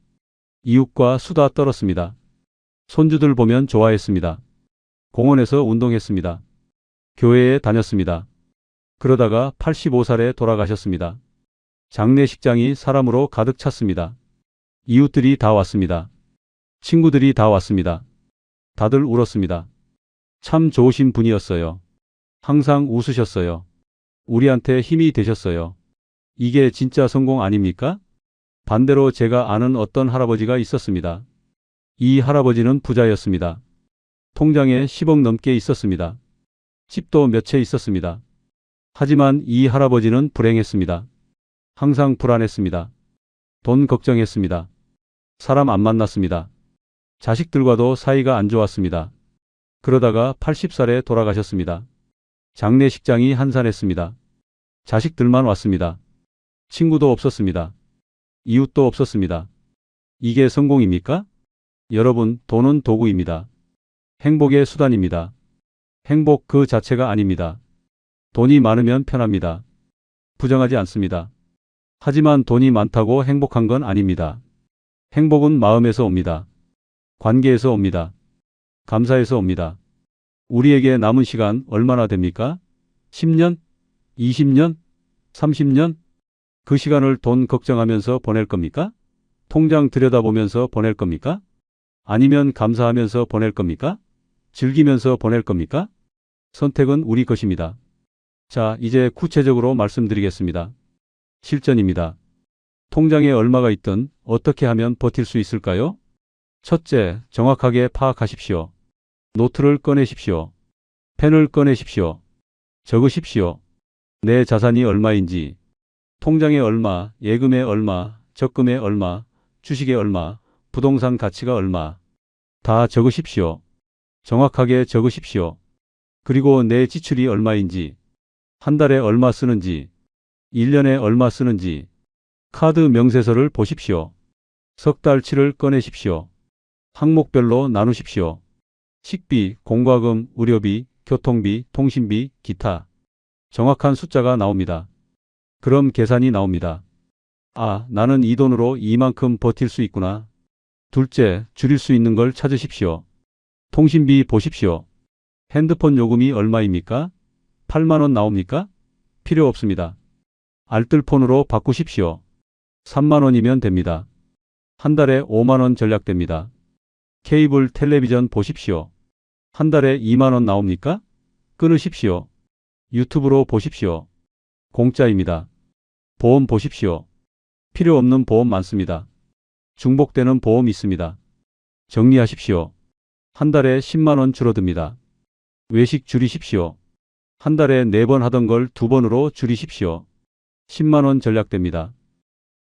S2: 이웃과 수다 떨었습니다. 손주들 보면 좋아했습니다. 공원에서 운동했습니다. 교회에 다녔습니다. 그러다가 85살에 돌아가셨습니다. 장례식장이 사람으로 가득 찼습니다. 이웃들이 다 왔습니다. 친구들이 다 왔습니다. 다들 울었습니다. 참 좋으신 분이었어요. 항상 웃으셨어요. 우리한테 힘이 되셨어요. 이게 진짜 성공 아닙니까? 반대로 제가 아는 어떤 할아버지가 있었습니다. 이 할아버지는 부자였습니다. 통장에 10억 넘게 있었습니다. 집도 몇 채 있었습니다. 하지만 이 할아버지는 불행했습니다. 항상 불안했습니다. 돈 걱정했습니다. 사람 안 만났습니다. 자식들과도 사이가 안 좋았습니다. 그러다가 80살에 돌아가셨습니다. 장례식장이 한산했습니다. 자식들만 왔습니다. 친구도 없었습니다. 이웃도 없었습니다. 이게 성공입니까? 여러분, 돈은 도구입니다. 행복의 수단입니다. 행복 그 자체가 아닙니다. 돈이 많으면 편합니다. 부정하지 않습니다. 하지만 돈이 많다고 행복한 건 아닙니다. 행복은 마음에서 옵니다. 관계에서 옵니다. 감사에서 옵니다. 우리에게 남은 시간 얼마나 됩니까? 10년? 20년? 30년? 그 시간을 돈 걱정하면서 보낼 겁니까? 통장 들여다보면서 보낼 겁니까? 아니면 감사하면서 보낼 겁니까? 즐기면서 보낼 겁니까? 선택은 우리 것입니다. 자, 이제 구체적으로 말씀드리겠습니다. 실전입니다. 통장에 얼마가 있든 어떻게 하면 버틸 수 있을까요? 첫째, 정확하게 파악하십시오. 노트를 꺼내십시오. 펜을 꺼내십시오. 적으십시오. 내 자산이 얼마인지, 통장에 얼마, 예금에 얼마, 적금에 얼마, 주식에 얼마, 부동산 가치가 얼마, 다 적으십시오. 정확하게 적으십시오. 그리고 내 지출이 얼마인지, 한 달에 얼마 쓰는지, 1년에 얼마 쓰는지, 카드 명세서를 보십시오. 석 달치를 꺼내십시오. 항목별로 나누십시오. 식비, 공과금, 의료비, 교통비, 통신비, 기타. 정확한 숫자가 나옵니다. 그럼 계산이 나옵니다. 아, 나는 이 돈으로 이만큼 버틸 수 있구나. 둘째, 줄일 수 있는 걸 찾으십시오. 통신비 보십시오. 핸드폰 요금이 얼마입니까? 8만 원 나옵니까? 필요 없습니다. 알뜰폰으로 바꾸십시오. 3만 원이면 됩니다. 한 달에 5만 원 절약됩니다. 케이블 텔레비전 보십시오. 한 달에 2만 원 나옵니까? 끊으십시오. 유튜브로 보십시오. 공짜입니다. 보험 보십시오. 필요 없는 보험 많습니다. 중복되는 보험 있습니다. 정리하십시오. 한 달에 10만 원 줄어듭니다. 외식 줄이십시오. 한 달에 4번 하던 걸 2번으로 줄이십시오. 10만 원 절약됩니다.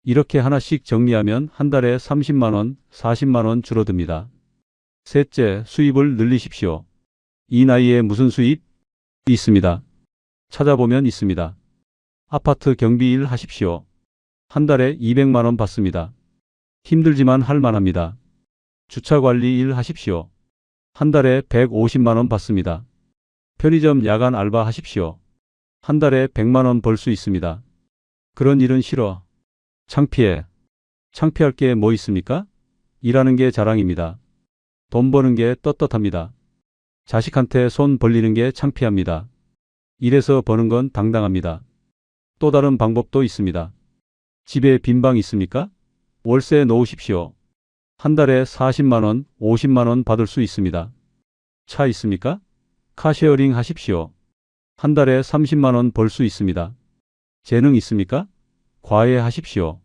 S2: 이렇게 하나씩 정리하면 한 달에 30만 원, 40만 원 줄어듭니다. 셋째, 수입을 늘리십시오. 이 나이에 무슨 수입? 있습니다. 찾아보면 있습니다. 아파트 경비 일 하십시오. 한 달에 200만 원 받습니다. 힘들지만 할 만합니다. 주차 관리 일 하십시오. 한 달에 150만 원 받습니다. 편의점 야간 알바 하십시오. 한 달에 100만 원 벌 수 있습니다. 그런 일은 싫어. 창피해. 창피할 게 뭐 있습니까? 일하는 게 자랑입니다. 돈 버는 게 떳떳합니다. 자식한테 손 벌리는 게 창피합니다. 일해서 버는 건 당당합니다. 또 다른 방법도 있습니다. 집에 빈 방 있습니까? 월세 놓으십시오. 한 달에 40만 원, 50만 원 받을 수 있습니다. 차 있습니까? 카쉐어링 하십시오. 한 달에 30만 원 벌 수 있습니다. 재능 있습니까? 과외 하십시오.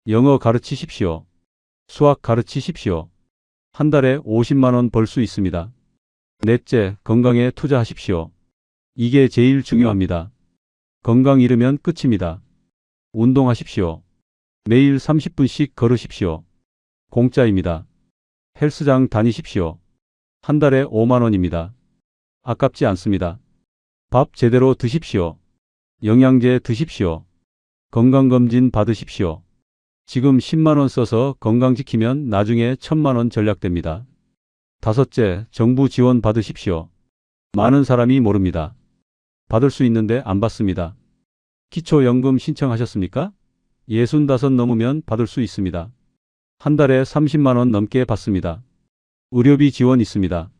S2: 영어 가르치십시오. 수학 가르치십시오. 한 달에 50만 원 벌 수 있습니다. 넷째, 건강에 투자하십시오. 이게 제일 중요합니다. 건강 잃으면 끝입니다. 운동하십시오. 매일 30분씩 걸으십시오. 공짜입니다. 헬스장 다니십시오. 한 달에 5만 원입니다. 아깝지 않습니다. 밥 제대로 드십시오. 영양제 드십시오. 건강검진 받으십시오. 지금 10만 원 써서 건강 지키면 나중에 1000만 원 절약됩니다. 다섯째, 정부 지원 받으십시오. 많은 사람이 모릅니다. 받을 수 있는데 안 받습니다. 기초연금 신청하셨습니까? 65 넘으면 받을 수 있습니다. 한 달에 30만 원 넘게 받습니다. 의료비 지원 있습니다.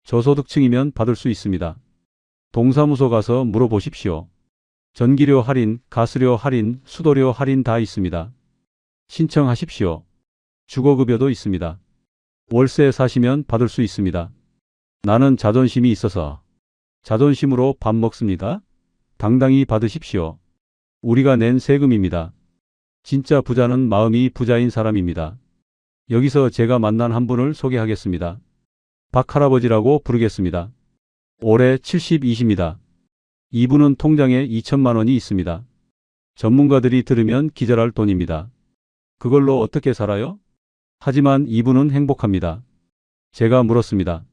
S2: 저소득층이면 받을 수 있습니다. 동사무소 가서 물어보십시오. 전기료 할인, 가스료 할인, 수도료 할인 다 있습니다. 신청하십시오. 주거급여도 있습니다. 월세 사시면 받을 수 있습니다. 나는 자존심이 있어서 자존심으로 밥 먹습니다. 당당히 받으십시오. 우리가 낸 세금입니다. 진짜 부자는 마음이 부자인 사람입니다. 여기서 제가 만난 한 분을 소개하겠습니다. 박할아버지라고 부르겠습니다. 올해 72입니다. 이분은 통장에 2천만 원이 있습니다. 전문가들이 들으면 기절할 돈입니다. 그걸로 어떻게 살아요? 하지만 이분은 행복합니다. 제가 물었습니다.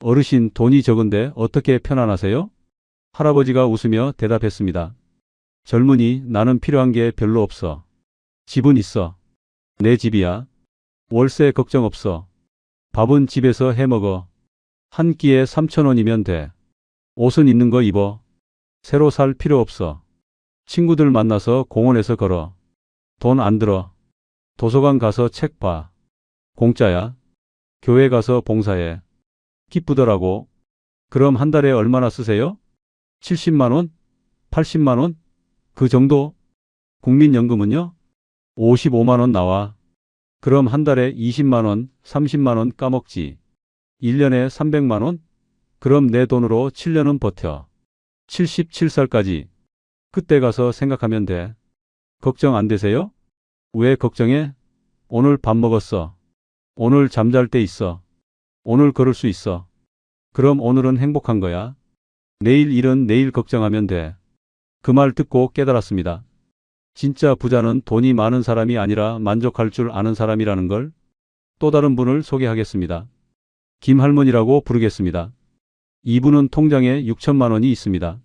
S2: 어르신, 돈이 적은데 어떻게 편안하세요? 할아버지가 웃으며 대답했습니다. 젊은이, 나는 필요한 게 별로 없어. 집은 있어. 내 집이야. 월세 걱정 없어. 밥은 집에서 해 먹어. 한 끼에 3천 원이면 돼. 옷은 있는 거 입어. 새로 살 필요 없어. 친구들 만나서 공원에서 걸어. 돈 안 들어. 도서관 가서 책 봐. 공짜야. 교회 가서 봉사해. 기쁘더라고. 그럼 한 달에 얼마나 쓰세요? 70만 원? 80만 원? 그 정도? 국민연금은요? 55만 원 나와. 그럼 한 달에 20만 원, 30만 원 까먹지. 1년에 300만 원? 그럼 내 돈으로 7년은 버텨. 77살까지. 그때 가서 생각하면 돼. 걱정 안 되세요? 왜 걱정해? 오늘 밥 먹었어. 오늘 잠잘 때 있어. 오늘 걸을 수 있어. 그럼 오늘은 행복한 거야. 내일 일은 내일 걱정하면 돼. 그 말 듣고 깨달았습니다. 진짜 부자는 돈이 많은 사람이 아니라 만족할 줄 아는 사람이라는 걸. 또 다른 분을 소개하겠습니다. 김할머니라고 부르겠습니다. 이분은 통장에 6천만 원이 있습니다.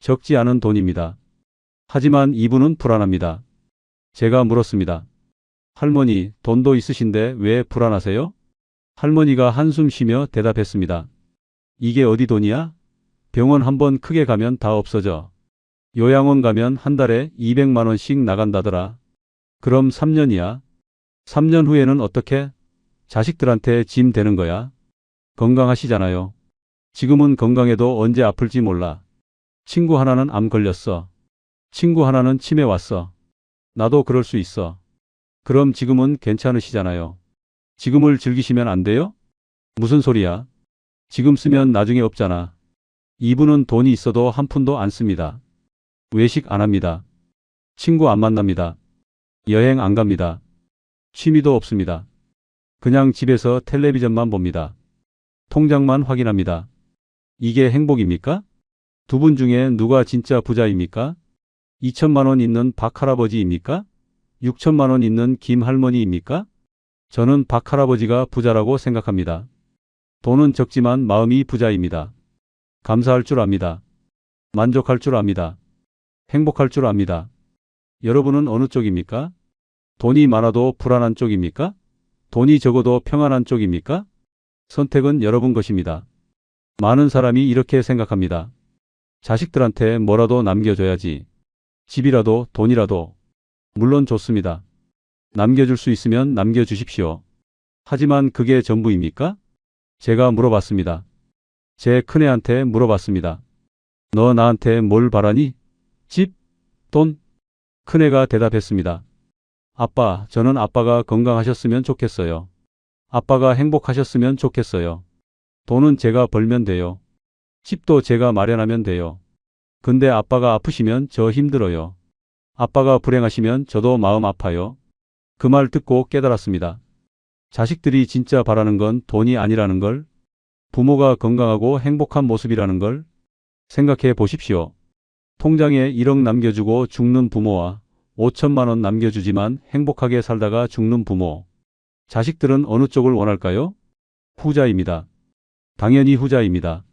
S2: 적지 않은 돈입니다. 하지만 이분은 불안합니다. 제가 물었습니다. 할머니, 돈도 있으신데 왜 불안하세요? 할머니가 한숨 쉬며 대답했습니다. 이게 어디 돈이야? 병원 한번 크게 가면 다 없어져. 요양원 가면 한 달에 200만 원씩 나간다더라. 그럼 3년이야. 3년 후에는 어떻게? 자식들한테 짐 되는 거야. 건강하시잖아요. 지금은 건강해도 언제 아플지 몰라. 친구 하나는 암 걸렸어. 친구 하나는 치매 왔어. 나도 그럴 수 있어. 그럼 지금은 괜찮으시잖아요. 지금을 즐기시면 안 돼요? 무슨 소리야? 지금 쓰면 나중에 없잖아. 이분은 돈이 있어도 한 푼도 안 씁니다. 외식 안 합니다. 친구 안 만납니다. 여행 안 갑니다. 취미도 없습니다. 그냥 집에서 텔레비전만 봅니다. 통장만 확인합니다. 이게 행복입니까? 두 분 중에 누가 진짜 부자입니까? 2천만 원 있는 박 할아버지입니까? 6천만 원 있는 김 할머니입니까? 저는 박 할아버지가 부자라고 생각합니다. 돈은 적지만 마음이 부자입니다. 감사할 줄 압니다. 만족할 줄 압니다. 행복할 줄 압니다. 여러분은 어느 쪽입니까? 돈이 많아도 불안한 쪽입니까? 돈이 적어도 평안한 쪽입니까? 선택은 여러분 것입니다. 많은 사람이 이렇게 생각합니다. 자식들한테 뭐라도 남겨줘야지. 집이라도 돈이라도. 물론 좋습니다. 남겨줄 수 있으면 남겨주십시오. 하지만 그게 전부입니까? 제가 물어봤습니다. 제 큰애한테 물어봤습니다. 너 나한테 뭘 바라니? 집? 돈? 큰애가 대답했습니다. 아빠, 저는 아빠가 건강하셨으면 좋겠어요. 아빠가 행복하셨으면 좋겠어요. 돈은 제가 벌면 돼요. 집도 제가 마련하면 돼요. 근데 아빠가 아프시면 저 힘들어요. 아빠가 불행하시면 저도 마음 아파요. 그 말 듣고 깨달았습니다. 자식들이 진짜 바라는 건 돈이 아니라는 걸, 부모가 건강하고 행복한 모습이라는 걸 생각해 보십시오. 통장에 1억 남겨주고 죽는 부모와 5천만 원 남겨주지만 행복하게 살다가 죽는 부모. 자식들은 어느 쪽을 원할까요? 후자입니다. 당연히 후자입니다.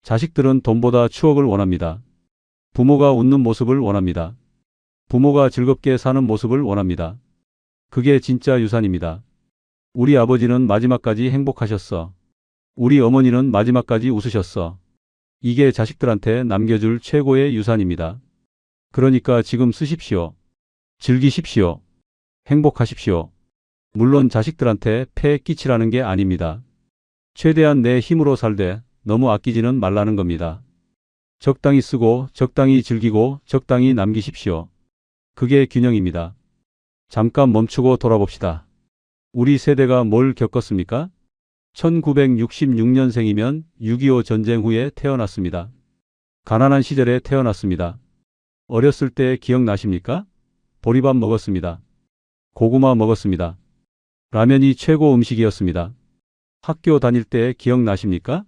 S2: 자식들은 돈보다 추억을 원합니다. 부모가 웃는 모습을 원합니다. 부모가 즐겁게 사는 모습을 원합니다. 그게 진짜 유산입니다. 우리 아버지는 마지막까지 행복하셨어. 우리 어머니는 마지막까지 웃으셨어. 이게 자식들한테 남겨줄 최고의 유산입니다. 그러니까 지금 쓰십시오. 즐기십시오. 행복하십시오. 물론 자식들한테 폐 끼치라는 게 아닙니다. 최대한 내 힘으로 살되 너무 아끼지는 말라는 겁니다. 적당히 쓰고 적당히 즐기고 적당히 남기십시오. 그게 균형입니다. 잠깐 멈추고 돌아봅시다. 우리 세대가 뭘 겪었습니까? 1966년생이면 6.25 전쟁 후에 태어났습니다. 가난한 시절에 태어났습니다. 어렸을 때 기억나십니까? 보리밥 먹었습니다. 고구마 먹었습니다. 라면이 최고 음식이었습니다. 학교 다닐 때 기억나십니까?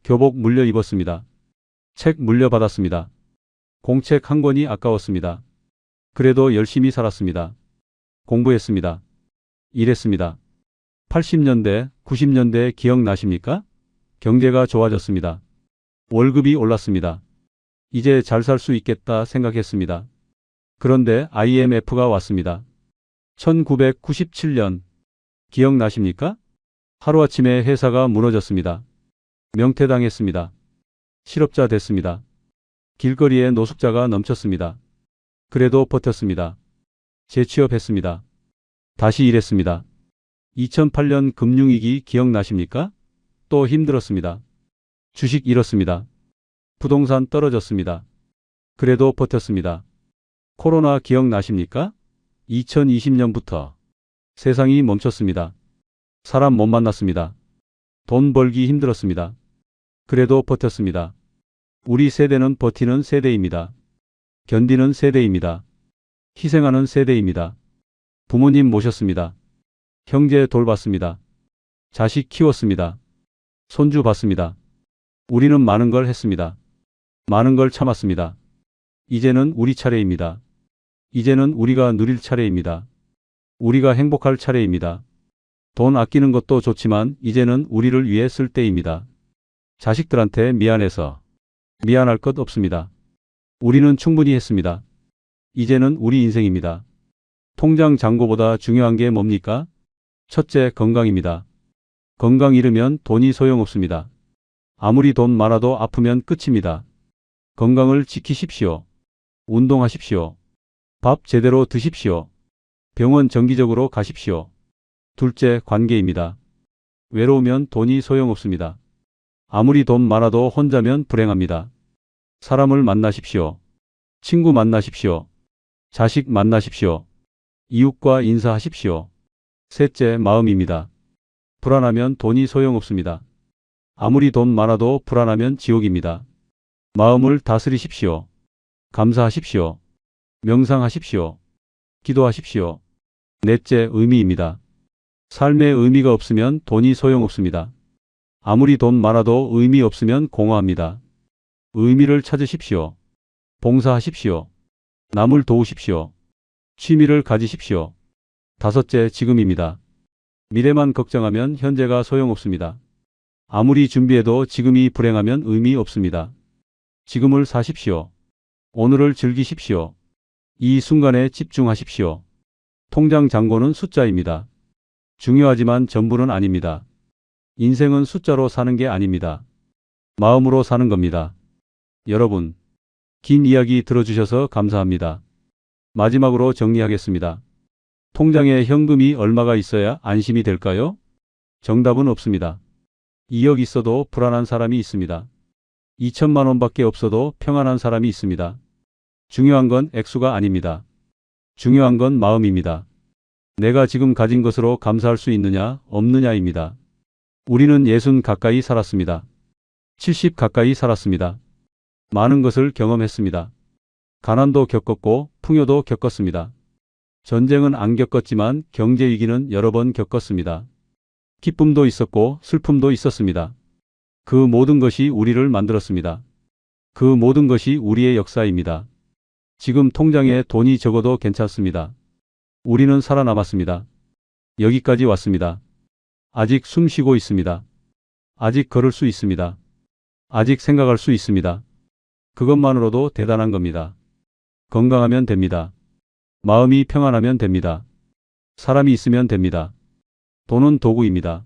S2: 교복 물려 입었습니다. 책 물려받았습니다. 공책 한 권이 아까웠습니다. 그래도 열심히 살았습니다. 공부했습니다. 일했습니다. 80년대, 90년대 기억나십니까? 경제가 좋아졌습니다. 월급이 올랐습니다. 이제 잘 살 수 있겠다 생각했습니다. 그런데 IMF가 왔습니다. 1997년. 기억나십니까? 하루아침에 회사가 무너졌습니다. 명퇴당했습니다. 실업자 됐습니다. 길거리에 노숙자가 넘쳤습니다. 그래도 버텼습니다. 재취업했습니다. 다시 일했습니다. 2008년 금융위기 기억나십니까? 또 힘들었습니다. 주식 잃었습니다. 부동산 떨어졌습니다. 그래도 버텼습니다. 코로나 기억나십니까? 2020년부터 세상이 멈췄습니다. 사람 못 만났습니다. 돈 벌기 힘들었습니다. 그래도 버텼습니다. 우리 세대는 버티는 세대입니다. 견디는 세대입니다. 희생하는 세대입니다. 부모님 모셨습니다. 형제 돌봤습니다. 자식 키웠습니다. 손주 봤습니다. 우리는 많은 걸 했습니다. 많은 걸 참았습니다. 이제는 우리 차례입니다. 이제는 우리가 누릴 차례입니다. 우리가 행복할 차례입니다. 돈 아끼는 것도 좋지만 이제는 우리를 위해 쓸 때입니다. 자식들한테 미안해서 미안할 것 없습니다. 우리는 충분히 했습니다. 이제는 우리 인생입니다. 통장 잔고보다 중요한 게 뭡니까? 첫째, 건강입니다. 건강 잃으면 돈이 소용없습니다. 아무리 돈 많아도 아프면 끝입니다. 건강을 지키십시오. 운동하십시오. 밥 제대로 드십시오. 병원 정기적으로 가십시오. 둘째, 관계입니다. 외로우면 돈이 소용없습니다. 아무리 돈 많아도 혼자면 불행합니다. 사람을 만나십시오. 친구 만나십시오. 자식 만나십시오. 이웃과 인사하십시오. 셋째, 마음입니다. 불안하면 돈이 소용없습니다. 아무리 돈 많아도 불안하면 지옥입니다. 마음을 다스리십시오. 감사하십시오. 명상하십시오. 기도하십시오. 넷째, 의미입니다. 삶에 의미가 없으면 돈이 소용없습니다. 아무리 돈 많아도 의미 없으면 공허합니다. 의미를 찾으십시오. 봉사하십시오. 남을 도우십시오. 취미를 가지십시오. 다섯째, 지금입니다. 미래만 걱정하면 현재가 소용없습니다. 아무리 준비해도 지금이 불행하면 의미 없습니다. 지금을 사십시오. 오늘을 즐기십시오. 이 순간에 집중하십시오. 통장 잔고는 숫자입니다. 중요하지만 전부는 아닙니다. 인생은 숫자로 사는 게 아닙니다. 마음으로 사는 겁니다. 여러분, 긴 이야기 들어주셔서 감사합니다. 마지막으로 정리하겠습니다. 통장에 현금이 얼마가 있어야 안심이 될까요? 정답은 없습니다. 2억 있어도 불안한 사람이 있습니다. 2천만 원밖에 없어도 평안한 사람이 있습니다. 중요한 건 액수가 아닙니다. 중요한 건 마음입니다. 내가 지금 가진 것으로 감사할 수 있느냐, 없느냐입니다. 우리는 60 가까이 살았습니다. 70 가까이 살았습니다. 많은 것을 경험했습니다. 가난도 겪었고 풍요도 겪었습니다. 전쟁은 안 겪었지만 경제위기는 여러 번 겪었습니다. 기쁨도 있었고 슬픔도 있었습니다. 그 모든 것이 우리를 만들었습니다. 그 모든 것이 우리의 역사입니다. 지금 통장에 돈이 적어도 괜찮습니다. 우리는 살아남았습니다. 여기까지 왔습니다. 아직 숨 쉬고 있습니다. 아직 걸을 수 있습니다. 아직 생각할 수 있습니다. 그것만으로도 대단한 겁니다. 건강하면 됩니다. 마음이 평안하면 됩니다. 사람이 있으면 됩니다. 돈은 도구입니다.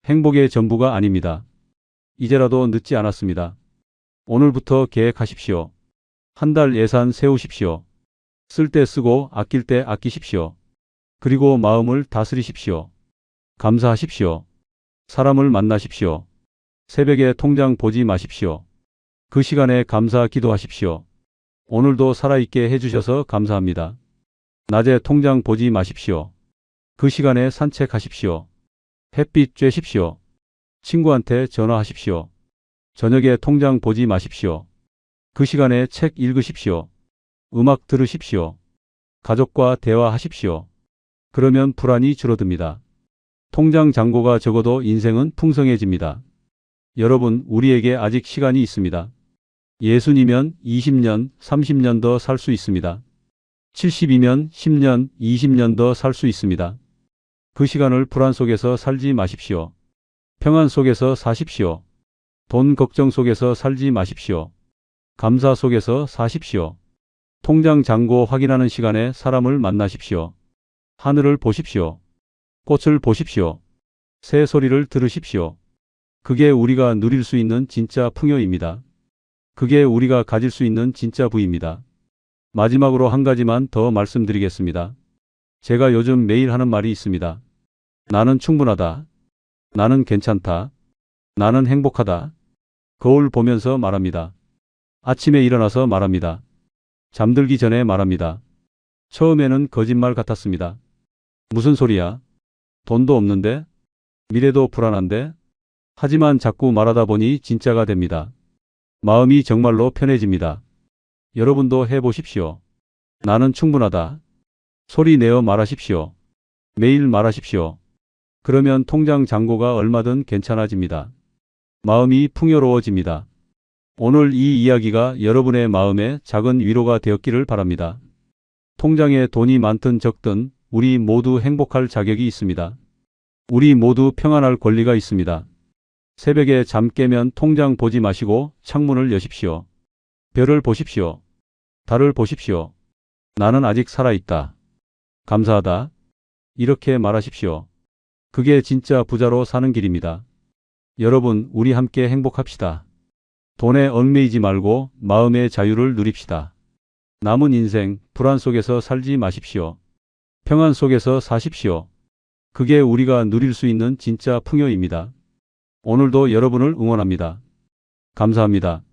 S2: 행복의 전부가 아닙니다. 이제라도 늦지 않았습니다. 오늘부터 계획하십시오. 한 달 예산 세우십시오. 쓸 때 쓰고 아낄 때 아끼십시오. 그리고 마음을 다스리십시오. 감사하십시오. 사람을 만나십시오. 새벽에 통장 보지 마십시오. 그 시간에 감사 기도하십시오. 오늘도 살아있게 해주셔서 감사합니다. 낮에 통장 보지 마십시오. 그 시간에 산책하십시오. 햇빛 쬐십시오. 친구한테 전화하십시오. 저녁에 통장 보지 마십시오. 그 시간에 책 읽으십시오. 음악 들으십시오. 가족과 대화하십시오. 그러면 불안이 줄어듭니다. 통장 잔고가 적어도 인생은 풍성해집니다. 여러분, 우리에게 아직 시간이 있습니다. 60이면 20년, 30년 더 살 수 있습니다. 70이면 10년, 20년 더 살 수 있습니다. 그 시간을 불안 속에서 살지 마십시오. 평안 속에서 사십시오. 돈 걱정 속에서 살지 마십시오. 감사 속에서 사십시오. 통장 잔고 확인하는 시간에 사람을 만나십시오. 하늘을 보십시오. 꽃을 보십시오. 새 소리를 들으십시오. 그게 우리가 누릴 수 있는 진짜 풍요입니다. 그게 우리가 가질 수 있는 진짜 부입니다. 마지막으로 한 가지만 더 말씀드리겠습니다. 제가 요즘 매일 하는 말이 있습니다. 나는 충분하다. 나는 괜찮다. 나는 행복하다. 거울 보면서 말합니다. 아침에 일어나서 말합니다. 잠들기 전에 말합니다. 처음에는 거짓말 같았습니다. 무슨 소리야? 돈도 없는데? 미래도 불안한데? 하지만 자꾸 말하다 보니 진짜가 됩니다. 마음이 정말로 편해집니다. 여러분도 해보십시오. 나는 충분하다. 소리 내어 말하십시오. 매일 말하십시오. 그러면 통장 잔고가 얼마든 괜찮아집니다. 마음이 풍요로워집니다. 오늘 이 이야기가 여러분의 마음에 작은 위로가 되었기를 바랍니다. 통장에 돈이 많든 적든 우리 모두 행복할 자격이 있습니다. 우리 모두 평안할 권리가 있습니다. 새벽에 잠 깨면 통장 보지 마시고 창문을 여십시오. 별을 보십시오. 달을 보십시오. 나는 아직 살아있다. 감사하다. 이렇게 말하십시오. 그게 진짜 부자로 사는 길입니다. 여러분, 우리 함께 행복합시다. 돈에 얽매이지 말고 마음의 자유를 누립시다. 남은 인생 불안 속에서 살지 마십시오. 평안 속에서 사십시오. 그게 우리가 누릴 수 있는 진짜 풍요입니다. 오늘도 여러분을 응원합니다. 감사합니다.